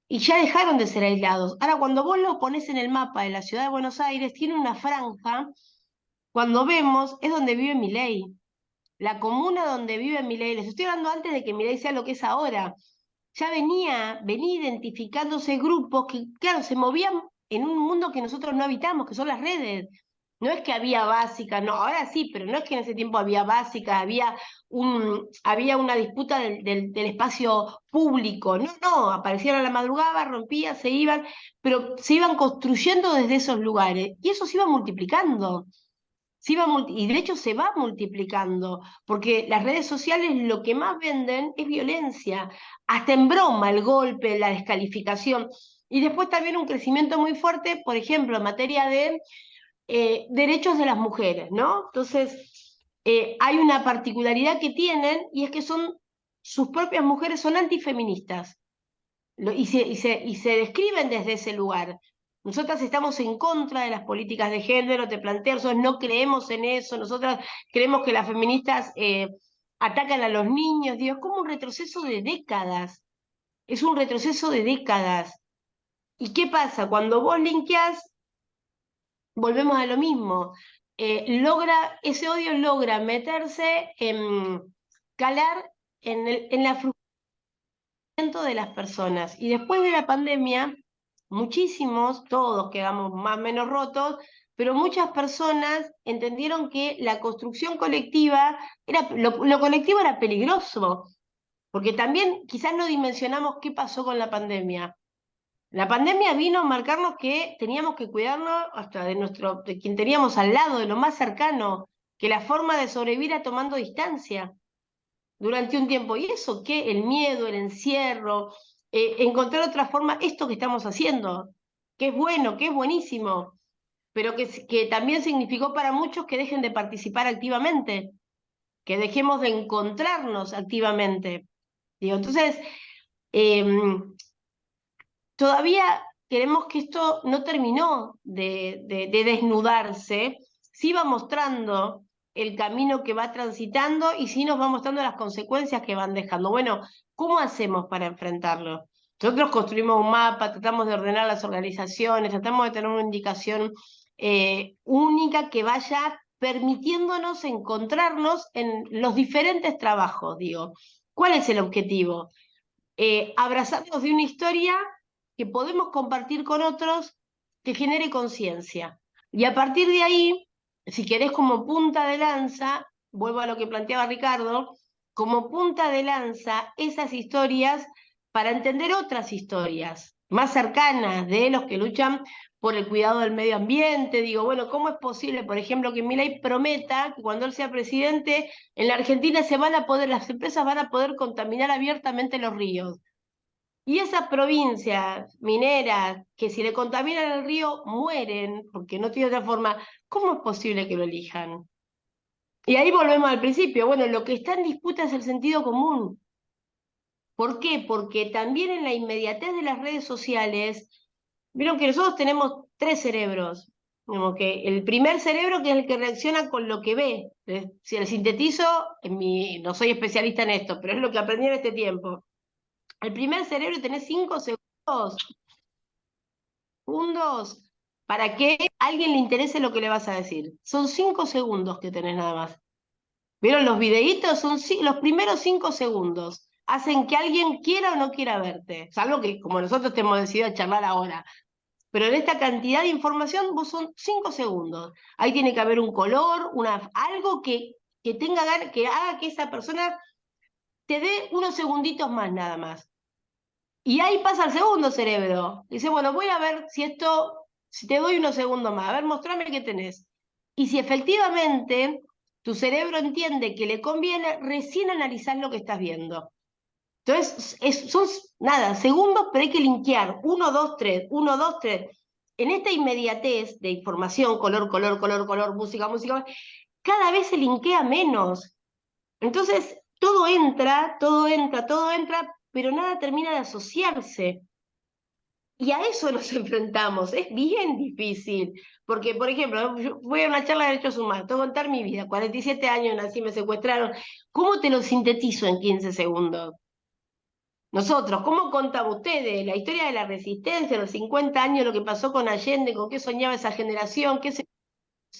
y ya dejaron de ser aislados. Ahora, cuando vos lo pones en el mapa de la ciudad de Buenos Aires, tiene una franja, cuando vemos, es donde vive Milei. La comuna donde vive Milei, les estoy hablando antes de que Milei sea lo que es ahora. Ya venía identificándose grupos que, claro, se movían en un mundo que nosotros no habitamos, que son las redes. no es que había básicas, no, ahora sí, pero no es que en ese tiempo había básicas, había una disputa del espacio público, no, aparecían a la madrugada, rompían, se iban, pero se iban construyendo desde esos lugares, y eso se iba multiplicando. Y de hecho se va multiplicando, porque las redes sociales lo que más venden es violencia, hasta en broma, el golpe, la descalificación, y después también un crecimiento muy fuerte, por ejemplo, en materia de derechos de las mujeres, ¿no? Entonces, hay una particularidad que tienen, y es que sus propias mujeres son antifeministas, y se describen desde ese lugar. Nosotras estamos en contra de las políticas de género, te planteo, nosotros no creemos en eso, nosotras creemos que las feministas atacan a los niños, digo, es como un retroceso de décadas, es un retroceso de décadas. ¿Y qué pasa? Cuando vos linkeás, volvemos a lo mismo, ese odio logra meterse, calar en la frustración de las personas. Y después de la pandemia, muchísimos, todos quedamos más o menos rotos, pero muchas personas entendieron que la construcción colectiva, lo colectivo era peligroso, porque también quizás no dimensionamos qué pasó con la pandemia. La pandemia vino a marcarnos que teníamos que cuidarnos hasta de quien teníamos al lado, de lo más cercano, que la forma de sobrevivir era tomando distancia durante un tiempo. ¿Y eso qué? El miedo, el encierro, encontrar otra forma, esto que estamos haciendo, que es bueno, que es buenísimo, pero que también significó para muchos que dejen de participar activamente, que dejemos de encontrarnos activamente. Digo, entonces, todavía queremos que esto no terminó de desnudarse, sí va mostrando el camino que va transitando y sí nos va mostrando las consecuencias que van dejando. Bueno, ¿cómo hacemos para enfrentarlo? Nosotros construimos un mapa, tratamos de ordenar las organizaciones, tratamos de tener una indicación única que vaya permitiéndonos encontrarnos en los diferentes trabajos, digo. ¿Cuál es el objetivo? Abrazarnos de una historia que podemos compartir con otros, que genere conciencia. Y a partir de ahí, si querés como punta de lanza, vuelvo a lo que planteaba Ricardo, como punta de lanza esas historias para entender otras historias más cercanas de los que luchan por el cuidado del medio ambiente. Digo, bueno, ¿cómo es posible, por ejemplo, que Milei prometa que cuando él sea presidente, en la Argentina las empresas van a poder contaminar abiertamente los ríos? Y esas provincias mineras que si le contaminan el río mueren, porque no tiene otra forma, ¿cómo es posible que lo elijan? Y ahí volvemos al principio. Bueno, lo que está en disputa es el sentido común. ¿Por qué? Porque también en la inmediatez de las redes sociales, vieron que nosotros tenemos 3 cerebros. Como que el primer cerebro, que es el que reacciona con lo que ve. Si el sintetizo, no soy especialista en esto, pero es lo que aprendí en este tiempo. El primer cerebro tenés 5 segundos para que a alguien le interese lo que le vas a decir. Son 5 segundos que tenés nada más. ¿Vieron los videitos? Son los primeros 5 segundos. Hacen que alguien quiera o no quiera verte. Salvo que, como nosotros te hemos decidido charlar ahora. Pero en esta cantidad de información, vos son 5 segundos. Ahí tiene que haber un color, algo que haga que esa persona te dé unos segunditos más nada más. Y ahí pasa el segundo cerebro. Dice, bueno, voy a ver si te doy unos segundos más, a ver, mostrame qué tenés. Y si efectivamente tu cerebro entiende que le conviene, recién analizar lo que estás viendo. Entonces, son segundos, pero hay que linkear. 1, 2, 3, 1, 2, 3. En esta inmediatez de información, color, música, cada vez se linkea menos. Entonces, todo entra, pero nada termina de asociarse. Y a eso nos enfrentamos, es bien difícil, porque, por ejemplo, yo voy a una charla de derechos humanos, tengo que contar mi vida, 47 años nací, me secuestraron, ¿cómo te lo sintetizo en 15 segundos? Nosotros, ¿cómo contaba ustedes la historia de la resistencia, los 50 años, lo que pasó con Allende, con qué soñaba esa generación, qué se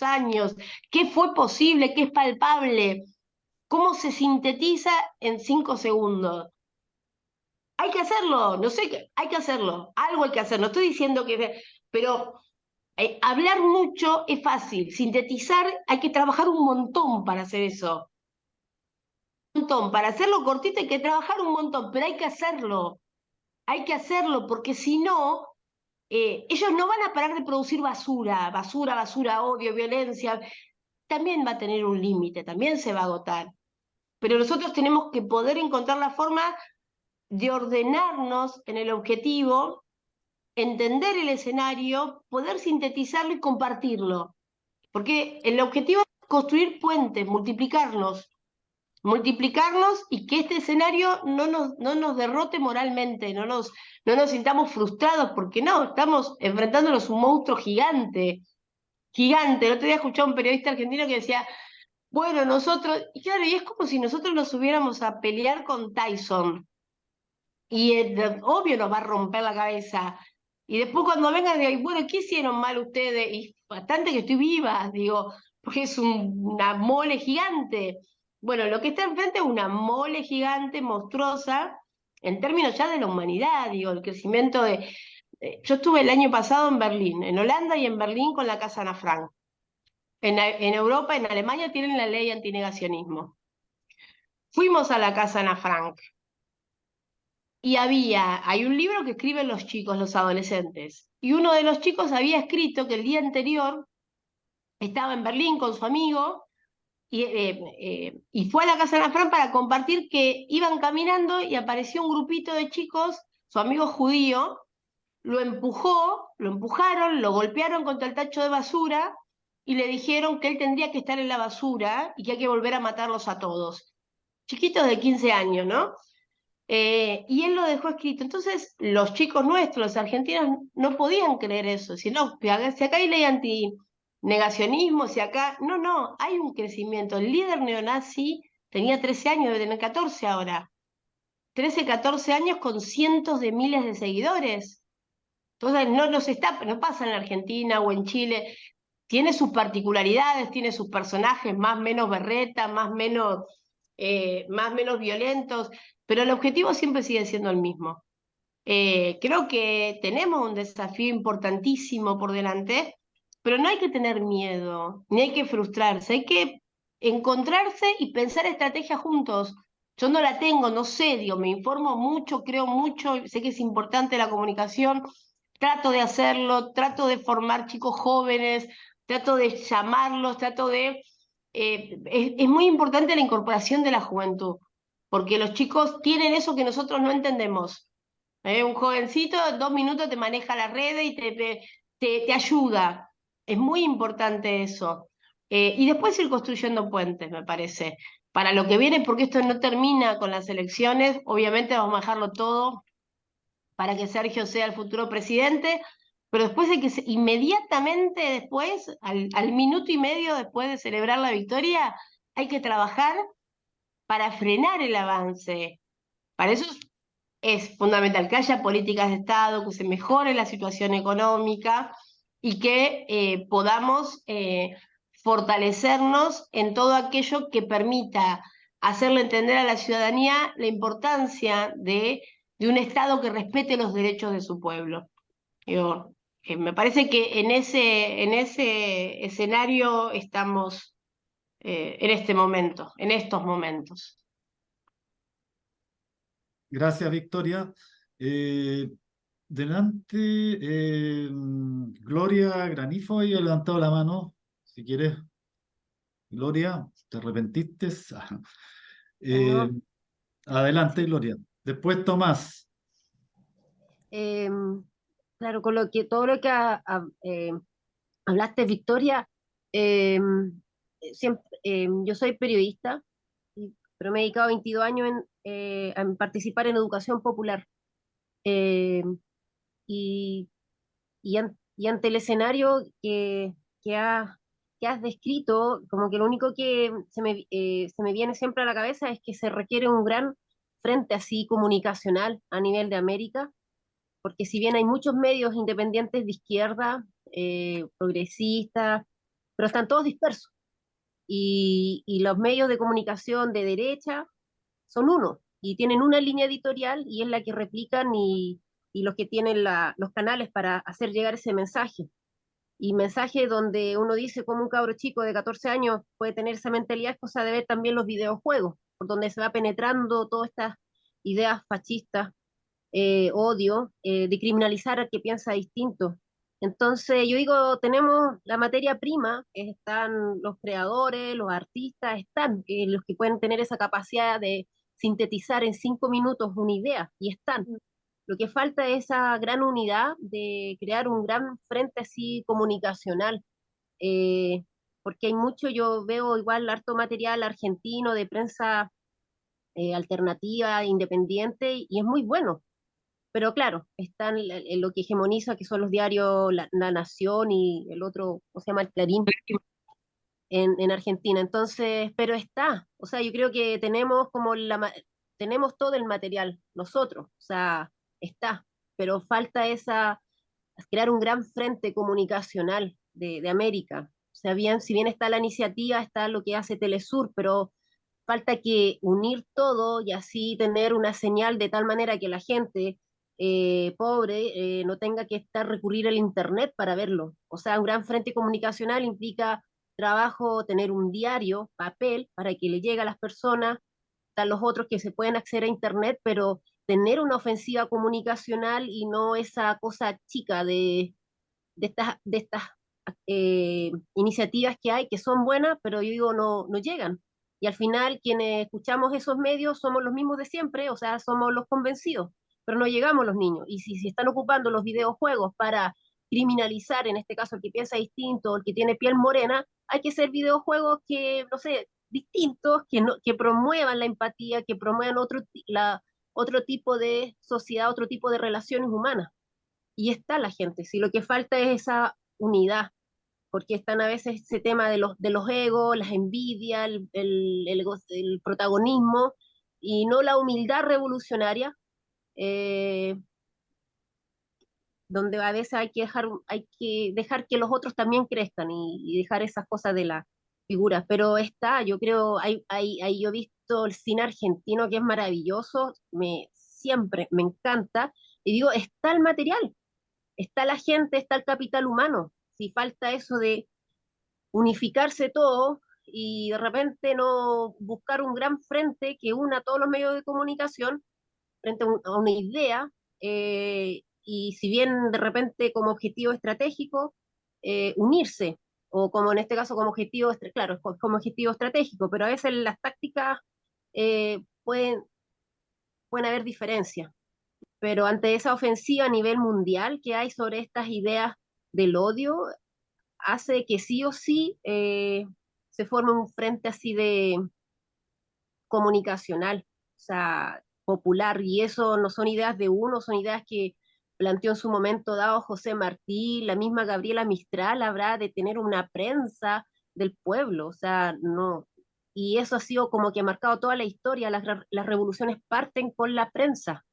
años, qué fue posible, qué es palpable? ¿Cómo se sintetiza en 5 segundos? Hay que hacerlo, no sé, hay que hacerlo, algo hay que hacer, no estoy diciendo que, pero Hablar mucho es fácil, sintetizar hay que trabajar un montón para hacer eso. Un montón, para hacerlo cortito hay que trabajar un montón, pero hay que hacerlo, porque si no, ellos no van a parar de producir basura, basura, basura, odio, violencia. También va a tener un límite, también se va a agotar. Pero nosotros tenemos que poder encontrar la forma de ordenarnos en el objetivo, entender el escenario, poder sintetizarlo y compartirlo. Porque el objetivo es construir puentes, multiplicarnos y que este escenario no nos derrote moralmente, no nos sintamos frustrados, porque no, estamos enfrentándonos a un monstruo gigante, gigante. El otro día escuché a un periodista argentino que decía, bueno, nosotros, y claro, y es como si nosotros nos hubiéramos a pelear con Tyson, y obvio nos va a romper la cabeza. Y después cuando vengan, digo, bueno, ¿qué hicieron mal ustedes? Y bastante que estoy viva, digo, porque es una mole gigante. Bueno, lo que está enfrente es una mole gigante, monstruosa, en términos ya de la humanidad, digo, el crecimiento de... Yo estuve el año pasado en Berlín, en Holanda y en Berlín con la Casa Ana Frank. En Europa, en Alemania, tienen la ley antinegacionismo. Fuimos a la Casa Ana Frank y hay un libro que escriben los chicos, los adolescentes, y uno de los chicos había escrito que el día anterior estaba en Berlín con su amigo y fue a la Casa de Ana Frank para compartir que iban caminando y apareció un grupito de chicos, su amigo judío, lo empujaron, lo golpearon contra el tacho de basura y le dijeron que él tendría que estar en la basura y que hay que volver a matarlos a todos. Chiquitos de 15 años, ¿no? Y él lo dejó escrito. Entonces, los chicos nuestros, los argentinos, no podían creer eso. Si no, si acá hay ley antinegacionismo, si acá. No, no, hay un crecimiento. El líder neonazi tenía 13 años, debe tener 14 ahora. 13, 14 años con cientos de miles de seguidores. Entonces, no pasa en la Argentina o en Chile. Tiene sus particularidades, tiene sus personajes más menos berreta, más menos violentos, pero el objetivo siempre sigue siendo el mismo. Creo que tenemos un desafío importantísimo por delante, pero no hay que tener miedo, ni hay que frustrarse, hay que encontrarse y pensar estrategias juntos. Yo no la tengo, no sé, digo, me informo mucho, creo mucho, sé que es importante la comunicación, trato de hacerlo, trato de formar chicos jóvenes, trato de llamarlos, es muy importante la incorporación de la juventud, porque los chicos tienen eso que nosotros no entendemos. Un jovencito, 2 minutos te maneja las redes y te ayuda. Es muy importante eso. Y después ir construyendo puentes, me parece, para lo que viene, porque esto no termina con las elecciones. Obviamente vamos a dejarlo todo para que Sergio sea el futuro presidente, pero después hay que, inmediatamente después, al minuto y medio después de celebrar la victoria, hay que trabajar para frenar el avance. Para eso es fundamental que haya políticas de Estado, que se mejore la situación económica y que podamos fortalecernos en todo aquello que permita hacerle entender a la ciudadanía la importancia de un Estado que respete los derechos de su pueblo. Digo, me parece que en ese escenario estamos en estos momentos. Gracias, Victoria. Delante, Gloria Granifo había levantado la mano. Si quieres, Gloria, ¿te arrepentiste? Eh, No, adelante, sí. Gloria. Después Tomás. Claro, con todo lo que hablaste, Victoria, yo soy periodista, pero me he dedicado 22 años en participar en educación popular. Eh, y, y ante el escenario que, ha- que has descrito, como que lo único que se me viene siempre a la cabeza es que se requiere un gran frente así comunicacional a nivel de América, porque si bien hay muchos medios independientes de izquierda, progresistas, pero están todos dispersos. Y los medios de comunicación de derecha son uno, y tienen una línea editorial y es la que replican y los que tienen los canales para hacer llegar ese mensaje. y mensajes donde uno dice cómo un cabro chico de 14 años puede tener esa mentalidad, es cosa de ver también los videojuegos, por donde se va penetrando todas estas ideas fascistas, odio, de criminalizar al que piensa distinto. Entonces, yo digo, tenemos la materia prima, están los creadores, los artistas, están los que pueden tener esa capacidad de sintetizar en 5 minutos una idea, y están. Lo que falta es esa gran unidad de crear un gran frente así comunicacional, eh, porque hay mucho, yo veo igual harto material argentino de prensa alternativa, independiente, y es muy bueno. Pero claro, están en lo que hegemoniza, que son los diarios La Nación y el otro, ¿cómo se llama? El Clarín, en Argentina. Entonces, pero está, o sea, yo creo que tenemos como tenemos todo el material, nosotros, o sea, está, pero falta crear un gran frente comunicacional de América. O sea, bien, si bien está la iniciativa, está lo que hace Telesur, pero falta que unir todo y así tener una señal de tal manera que la gente pobre no tenga que recurrir al internet para verlo. O sea, un gran frente comunicacional implica trabajo, tener un diario, papel, para que le llegue a las personas. Están los otros que se pueden acceder a internet, pero tener una ofensiva comunicacional y no esa cosa chica de estas iniciativas que hay, que son buenas, pero yo digo, no llegan. Y al final, quienes escuchamos esos medios somos los mismos de siempre, o sea, somos los convencidos, pero no llegamos los niños. Y si están ocupando los videojuegos para criminalizar, en este caso, el que piensa distinto, el que tiene piel morena, hay que hacer videojuegos que, no sé, distintos, que promuevan la empatía, que promuevan otro tipo de sociedad, otro tipo de relaciones humanas. Y está la gente, si lo que falta es esa unidad, porque están a veces ese tema de los egos, las envidias, el protagonismo, y no la humildad revolucionaria, eh, donde a veces hay que dejar que los otros también crezcan y dejar esas cosas de las figuras. Pero está, yo creo, yo he visto el cine argentino que es maravilloso, siempre me encanta, y digo, está el material, está la gente, está el capital humano. Si falta eso de unificarse todo y de repente no buscar un gran frente que una a todos los medios de comunicación frente a una idea, y si bien de repente como objetivo estratégico, unirse, o como en este caso como objetivo, claro, como objetivo estratégico, pero a veces las tácticas pueden haber diferencias. Pero ante esa ofensiva a nivel mundial que hay sobre estas ideas del odio, hace que sí o sí se forme un frente así de comunicacional, o sea, popular, y eso no son ideas de uno, son ideas que planteó en su momento dado José Martí, la misma Gabriela Mistral, habrá de tener una prensa del pueblo, o sea, no, y eso ha sido como que ha marcado toda la historia, las revoluciones parten con la prensa,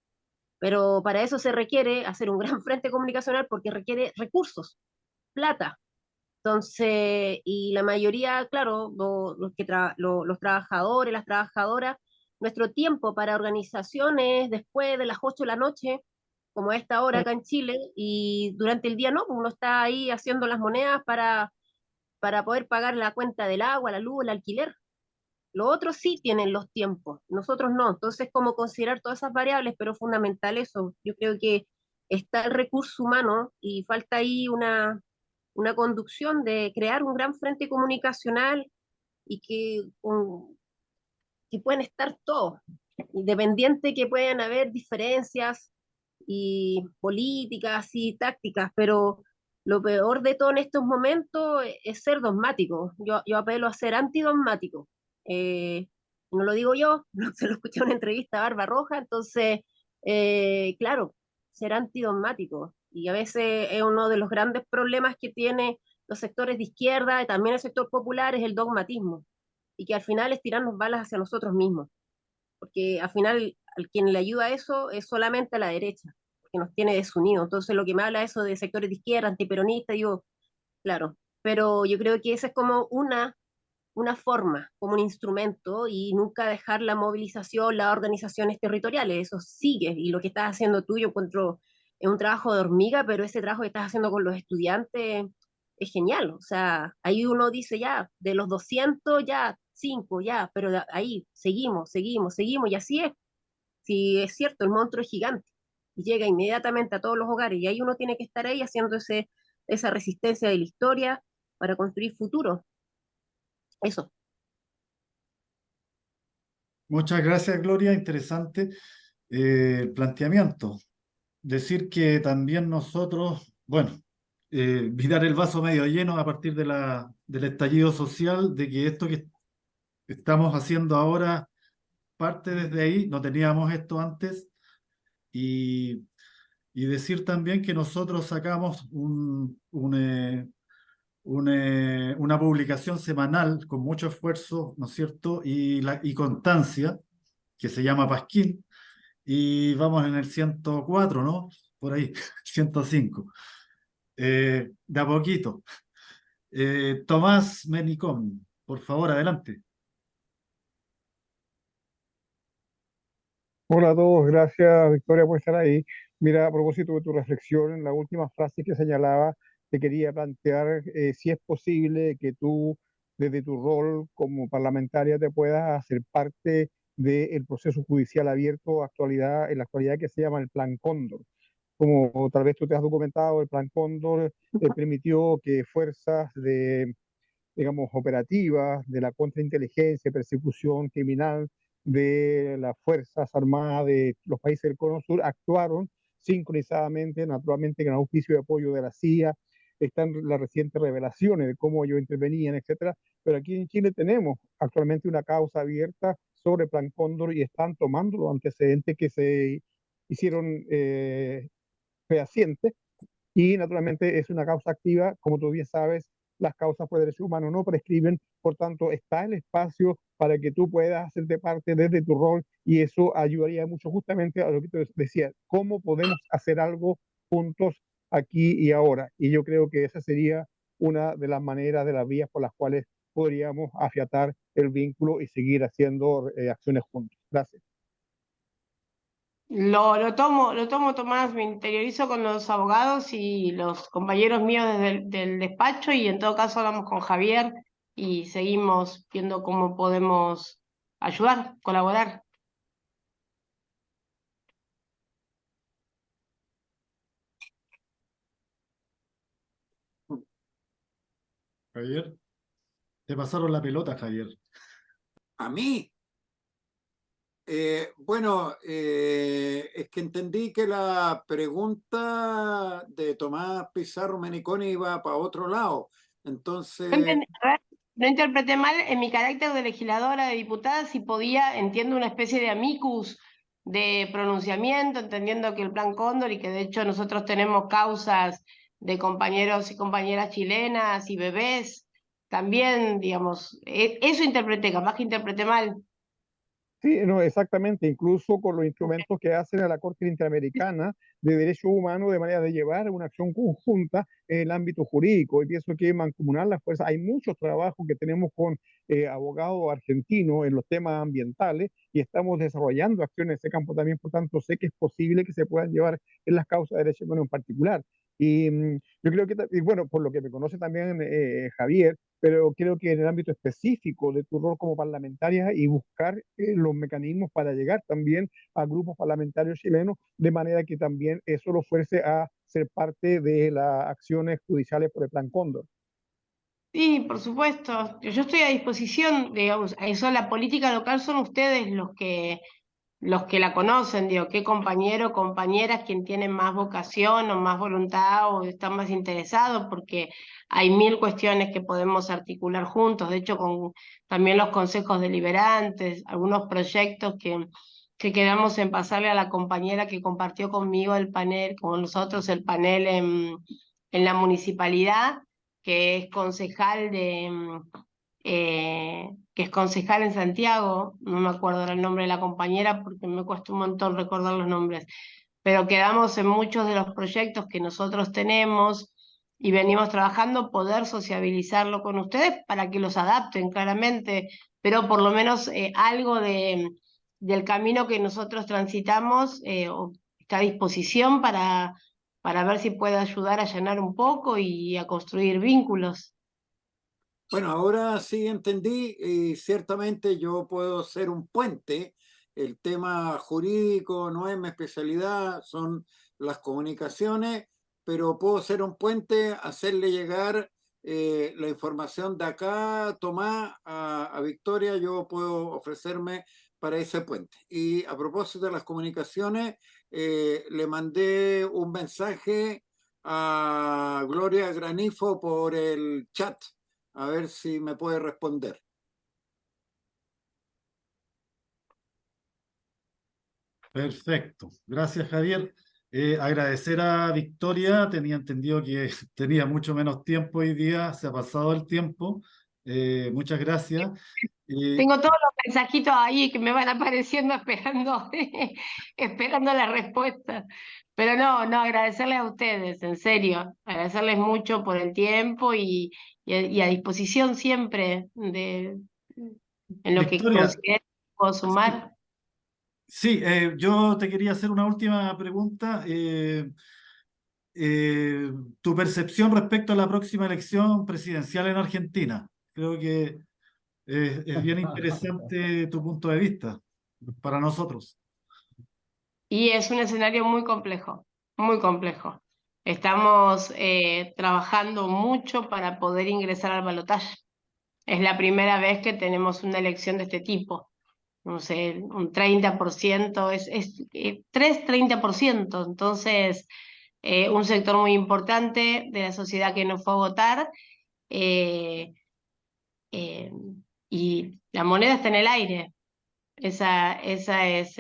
pero para eso se requiere hacer un gran frente comunicacional porque requiere recursos, plata. Entonces, y la mayoría, claro, los trabajadores, las trabajadoras, nuestro tiempo para organizaciones después de las 8 de la noche, como a esta hora acá en Chile, y durante el día no, uno está ahí haciendo las monedas para poder pagar la cuenta del agua, la luz, el alquiler. Los otros sí tienen los tiempos, nosotros no. Entonces, como considerar todas esas variables, pero fundamental eso. Yo creo que está el recurso humano y falta ahí una conducción de crear un gran frente comunicacional y que pueden estar todos, independiente que puedan haber diferencias y políticas y tácticas, pero lo peor de todo en estos momentos es ser dogmático. Yo apelo a ser antidogmático. Eh, no lo digo yo, se lo escuché en una entrevista a Barba Roja, entonces, claro, ser antidogmático. Y a veces es uno de los grandes problemas que tiene los sectores de izquierda y también el sector popular es el dogmatismo. Y que al final es tirarnos balas hacia nosotros mismos. Porque al final al quien le ayuda a eso es solamente a la derecha, que nos tiene desunidos. Entonces lo que me habla eso de sectores de izquierda, antiperonistas, digo, claro, pero yo creo que esa es como una forma, como un instrumento, y nunca dejar la movilización, las organizaciones territoriales, eso sigue, y lo que estás haciendo tú, yo encuentro, es un trabajo de hormiga, pero ese trabajo que estás haciendo con los estudiantes es genial. O sea, ahí uno dice ya, de los 200 ya, 5 ya, pero ahí seguimos, seguimos, seguimos, y así es. Si es cierto, el monstruo es gigante y llega inmediatamente a todos los hogares, y ahí uno tiene que estar ahí haciendo esa resistencia de la historia para construir futuro. Eso. Muchas gracias, Gloria. Interesante el planteamiento. Decir que también nosotros, bueno, mirar el vaso medio lleno a partir del estallido social, de que esto que estamos haciendo ahora parte desde ahí, no teníamos esto antes, y, y decir también que nosotros sacamos una publicación semanal con mucho esfuerzo, ¿no es cierto? Y constancia, que se llama Pasquín, y vamos en el 104, ¿no? Por ahí, 105. De a poquito. Tomás Menicón, por favor, adelante. Hola a todos, gracias Victoria por estar ahí. Mira, a propósito de tu reflexión, en la última frase que señalaba, te quería plantear si es posible que tú, desde tu rol como parlamentaria, te puedas hacer parte del proceso judicial abierto en la actualidad que se llama el Plan Cóndor. Como tal vez tú te has documentado, el Plan Cóndor permitió que fuerzas digamos, operativas de la contrainteligencia, persecución criminal de las Fuerzas Armadas de los países del Cono Sur actuaron sincronizadamente, naturalmente, con auspicio de apoyo de la CIA. Están las recientes revelaciones de cómo ellos intervenían, etcétera. Pero aquí en Chile tenemos actualmente una causa abierta sobre Plan Cóndor y están tomando los antecedentes que se hicieron fehacientes, y naturalmente es una causa activa. Como tú bien sabes, las causas por derechos humanos no prescriben, por tanto está el espacio para que tú puedas hacerte parte desde tu rol, y eso ayudaría mucho justamente a lo que te decía, cómo podemos hacer algo juntos aquí y ahora. Y yo creo que esa sería una de las maneras, de las vías por las cuales podríamos afiatar el vínculo y seguir haciendo acciones juntos. Gracias. Lo tomo, Tomás, me interiorizo con los abogados y los compañeros míos desde del despacho, y en todo caso hablamos con Javier y seguimos viendo cómo podemos ayudar, colaborar. Javier, te pasaron la pelota, Javier. A mí, bueno, es que entendí que la pregunta de Tomás Pizarro Meniconi iba para otro lado. Entonces, A ver, no interpreté mal en mi carácter de legisladora, de diputada, si podía, entiendo, una especie de amicus de pronunciamiento, entendiendo que el Plan Cóndor, y que de hecho nosotros tenemos causas de compañeros y compañeras chilenas y bebés, también, digamos, eso interpreté, capaz que interpreté mal. Sí, no, exactamente, incluso con los instrumentos que hacen a la Corte Interamericana de Derechos Humanos de manera de llevar una acción conjunta en el ámbito jurídico. Y pienso que mancomunar las fuerzas, hay muchos trabajos que tenemos con abogados argentinos en los temas ambientales, y estamos desarrollando acciones en ese campo también. Por tanto, sé que es posible que se puedan llevar en las causas de derechos humanos en particular. Y yo creo que, y bueno, por lo que me conoce también Javier, pero creo que en el ámbito específico de tu rol como parlamentaria, y buscar los mecanismos para llegar también a grupos parlamentarios chilenos, de manera que también eso lo fuerce a ser parte de las acciones judiciales por el Plan Cóndor. Sí, por supuesto. Yo estoy a disposición, digamos, a eso la política local son ustedes los que la conocen, digo, qué compañero o compañeras quien tienen más vocación o más voluntad o están más interesados, porque hay mil cuestiones que podemos articular juntos, de hecho con también los consejos deliberantes, algunos proyectos que quedamos en pasarle a la compañera que compartió conmigo el panel, con nosotros el panel en la municipalidad, que es concejal que es concejal en Santiago, no me acuerdo el nombre de la compañera porque me cuesta un montón recordar los nombres, pero quedamos en muchos de los proyectos que nosotros tenemos y venimos trabajando, poder sociabilizarlo con ustedes para que los adapten claramente, pero por lo menos algo del camino que nosotros transitamos está a disposición para ver si puede ayudar a llenar un poco y a construir vínculos. Bueno, ahora sí entendí y ciertamente yo puedo ser un puente. El tema jurídico no es mi especialidad, son las comunicaciones, pero puedo ser un puente, hacerle llegar la información de acá, Tomás, a Victoria, yo puedo ofrecerme para ese puente. Y a propósito de las comunicaciones, le mandé un mensaje a Gloria Granifo por el chat. A ver si me puede responder. Perfecto. Gracias, Javier. Agradecer a Victoria. Tenía entendido que tenía mucho menos tiempo hoy día. Se ha pasado el tiempo. Muchas gracias. Tengo todos los mensajitos ahí que me van apareciendo esperando, esperando la respuesta. Pero no, agradecerles a ustedes, en serio, agradecerles mucho por el tiempo y a disposición siempre en lo que Victoria, consideren que puedo sumar. sí, yo te quería hacer una última pregunta. Tu percepción respecto a la próxima elección presidencial en Argentina. Creo que es bien interesante tu punto de vista para nosotros. Y es un escenario muy complejo, muy complejo. Estamos trabajando mucho para poder ingresar al balotaje. Es la primera vez que tenemos una elección de este tipo. No sé, un 30%, es 30%. Entonces, un sector muy importante de la sociedad que no fue a votar, eh, eh, y la moneda está en el aire. Esa es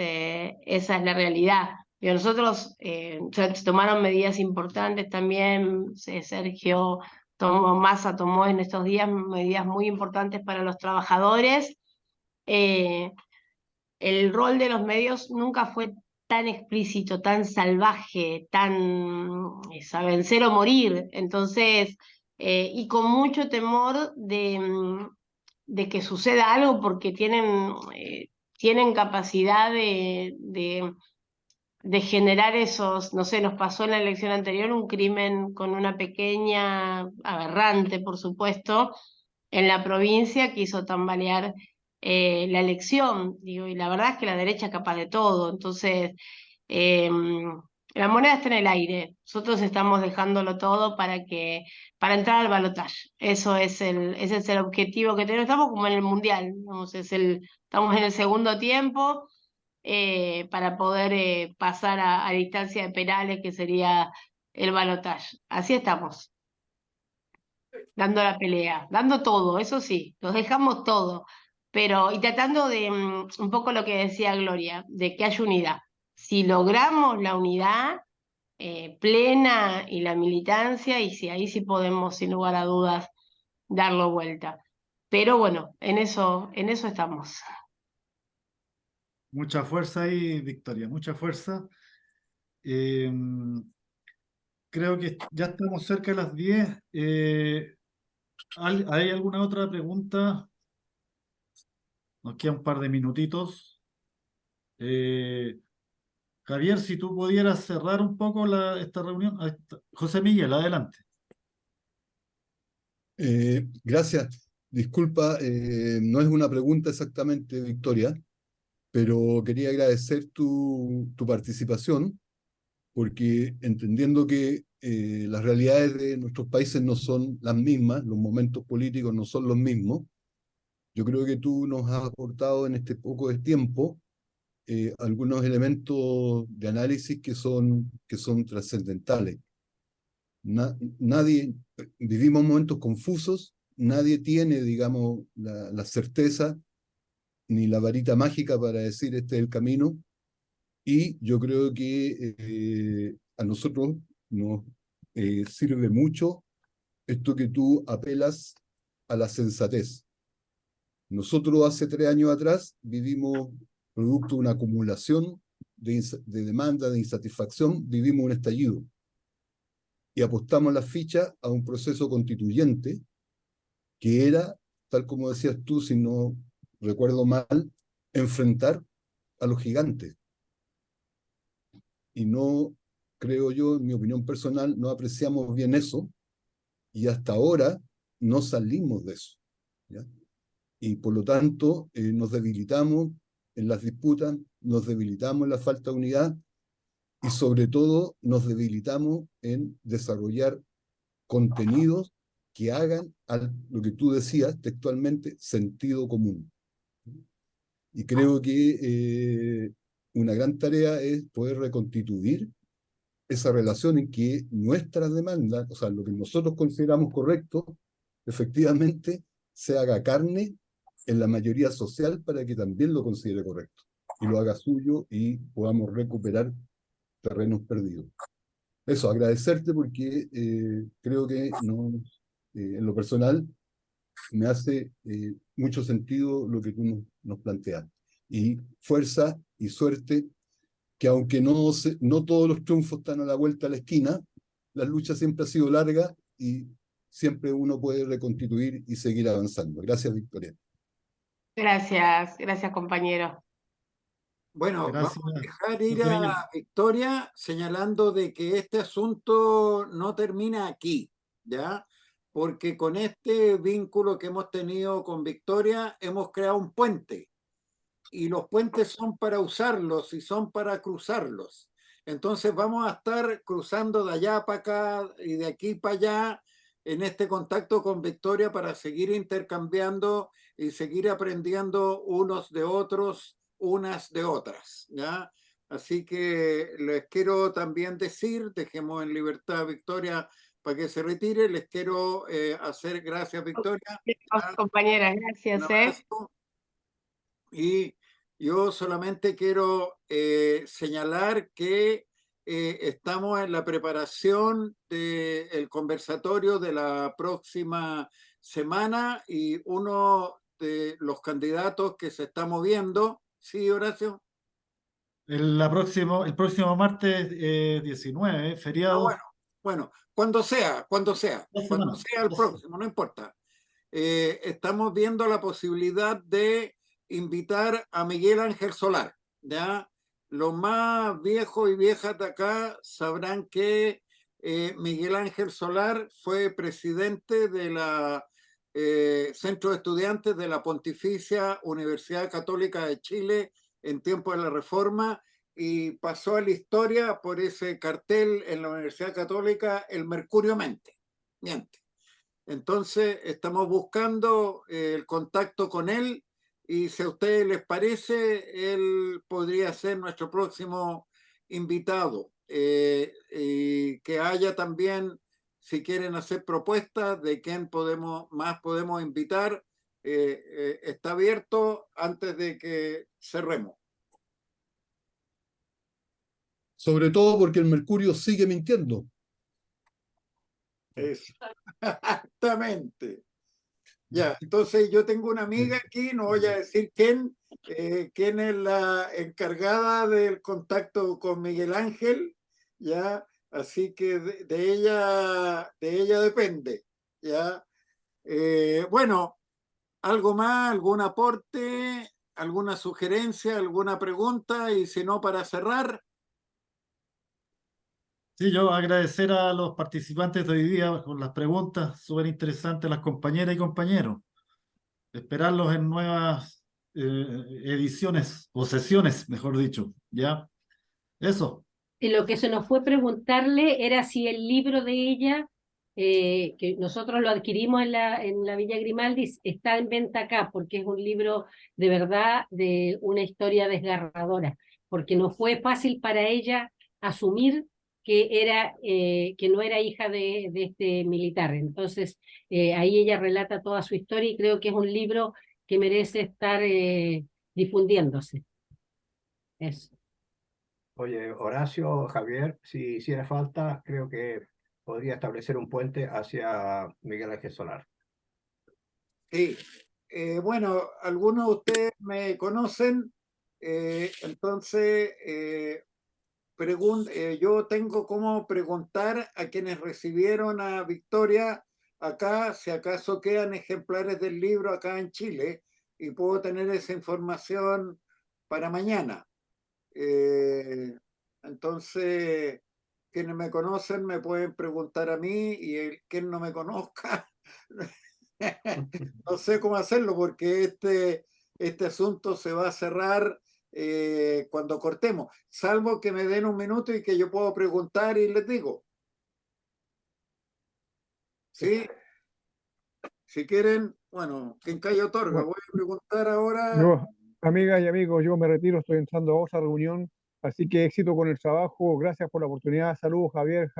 la realidad. Y nosotros se tomaron medidas importantes también. Sergio Massa tomó en estos días medidas muy importantes para los trabajadores. Eh, el rol de los medios nunca fue tan explícito, tan salvaje, tan a vencer o morir. Entonces, y con mucho temor de que suceda algo porque tienen capacidad de generar esos, no sé, nos pasó en la elección anterior un crimen con una pequeña, aberrante por supuesto, en la provincia que hizo tambalear la elección, digo, y la verdad es que la derecha es capaz de todo. Entonces eh, la moneda está en el aire, nosotros estamos dejándolo todo para entrar al balotaje. Ese es el objetivo que tenemos. Estamos como en el mundial, vamos, estamos en el segundo tiempo, para poder pasar a distancia de penales, que sería el balotaje. Así estamos, dando la pelea, dando todo, eso sí, los dejamos todo, pero y tratando de un poco lo que decía Gloria, de que haya unidad. Si logramos la unidad plena y la militancia, y si ahí sí podemos, sin lugar a dudas, darlo vuelta. Pero bueno, en eso estamos. Mucha fuerza ahí, Victoria, mucha fuerza. Eh, Creo que ya estamos cerca de las 10. ¿Hay alguna otra pregunta? Nos queda un par de minutitos. Eh, Javier, si tú pudieras cerrar un poco esta reunión. José Miguel, adelante. Gracias. Disculpa, no es una pregunta exactamente, Victoria, pero quería agradecer tu participación, porque entendiendo que las realidades de nuestros países no son las mismas, los momentos políticos no son los mismos, yo creo que tú nos has aportado en este poco de tiempo algunos elementos de análisis que son trascendentales. Nadie, vivimos momentos confusos, nadie tiene, digamos, la certeza ni la varita mágica para decir este es el camino, y yo creo que a nosotros nos sirve mucho esto que tú apelas a la sensatez. Nosotros hace 3 años atrás vivimos, producto de una acumulación de demanda, de insatisfacción, vivimos un estallido y apostamos la ficha a un proceso constituyente que era, tal como decías tú, si no recuerdo mal, enfrentar a los gigantes y no creo yo, en mi opinión personal, no apreciamos bien eso y hasta ahora no salimos de eso, ¿ya? Y por lo tanto nos debilitamos en las disputas, nos debilitamos en la falta de unidad y sobre todo nos debilitamos en desarrollar contenidos que hagan lo que tú decías textualmente, sentido común. Y creo que una gran tarea es poder reconstituir esa relación en que nuestras demandas, o sea, lo que nosotros consideramos correcto, efectivamente se haga carne en la mayoría social para que también lo considere correcto y lo haga suyo y podamos recuperar terrenos perdidos. Eso, agradecerte porque creo que no, en lo personal me hace mucho sentido lo que tú nos planteas. Y fuerza y suerte, que aunque no todos los triunfos están a la vuelta de la esquina, la lucha siempre ha sido larga y siempre uno puede reconstituir y seguir avanzando. Gracias, Victoria. Gracias, gracias compañero. Bueno, vamos Gracias, a dejar ir José Miguel. a Victoria señalando de que este asunto no termina aquí, ¿ya? Porque con este vínculo que hemos tenido con Victoria hemos creado un puente y los puentes son para usarlos y son para cruzarlos. Entonces vamos a estar cruzando de allá para acá y de aquí para allá en este contacto con Victoria para seguir intercambiando y seguir aprendiendo unos de otros, unas de otras, ¿ya? Así que les quiero también decir, dejemos en libertad a Victoria para que se retire, les quiero hacer gracias, Victoria. Compañeras, Un gracias, abrazo. Y yo solamente quiero señalar que estamos en la preparación del conversatorio de la próxima semana y uno de los candidatos que se está moviendo, ¿sí, Horacio? El próximo martes 19, Ah, feriado, bueno, cuando sea dos semanas. el próximo, no importa. Estamos viendo la posibilidad de invitar a Miguel Ángel Solar, ¿ya? Los más viejos y viejas de acá sabrán que Miguel Ángel Solar fue presidente de la Centro de Estudiantes de la Pontificia Universidad Católica de Chile en tiempo de la Reforma y pasó a la historia por ese cartel en la Universidad Católica, el Mercurio Miente. Entonces, estamos buscando el contacto con él y si a ustedes les parece, él podría ser nuestro próximo invitado. Y que haya también, si quieren hacer propuestas de quién más podemos invitar, está abierto antes de que cerremos. Sobre todo porque el Mercurio sigue mintiendo. Exactamente. Ya, entonces yo tengo una amiga aquí, no voy a decir quién es la encargada del contacto con Miguel Ángel, ya, así que de ella depende, ya. Bueno, algo más, algún aporte, alguna sugerencia, alguna pregunta, y si no, para cerrar. Sí, yo agradecer a los participantes de hoy día con las preguntas súper interesantes, las compañeras y compañeros. Esperarlos en nuevas ediciones o sesiones, mejor dicho. ¿Ya? Eso. Y lo que se nos fue preguntarle era si el libro de ella, que nosotros lo adquirimos en la Villa Grimaldi, está en venta acá, porque es un libro de verdad de una historia desgarradora, porque no fue fácil para ella asumir que no era hija de este militar. Entonces, ahí ella relata toda su historia y creo que es un libro que merece estar difundiéndose. Eso. Oye, Horacio, Javier, si hiciera falta, creo que podría establecer un puente hacia Miguel Ángel Solar. Sí. Bueno, algunos de ustedes me conocen, entonces yo tengo como preguntar a quienes recibieron a Victoria acá, si acaso quedan ejemplares del libro acá en Chile, y puedo tener esa información para mañana. Entonces, quienes me conocen me pueden preguntar a mí y quien no me conozca, no sé cómo hacerlo porque este asunto se va a cerrar cuando cortemos, salvo que me den un minuto y que yo puedo preguntar y les digo. ¿Sí? Si quieren, bueno, quien calla otorga. Bueno, Voy a preguntar ahora. yo, amigas y amigos, yo me retiro, estoy entrando a otra reunión, así que éxito con el trabajo, gracias por la oportunidad, saludos Javier,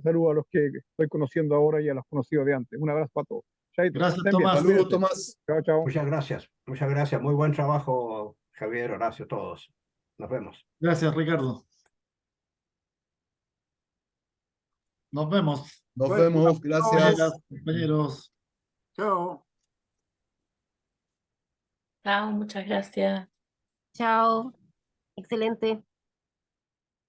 saludos a los que estoy conociendo ahora y a los conocidos de antes. Un abrazo para todos. Chaito, Gracias, estén bien, Tomás. Saludos, cuídense. Tomás. Chao, chao. Muchas gracias, muchas gracias. Muy buen trabajo, Javier, Horacio, todos. Nos vemos. Gracias, Ricardo. Nos vemos. Nos Bueno, vemos, Compañeras, gracias. compañeros. chao. Chao, muchas gracias. Chao. Excelente.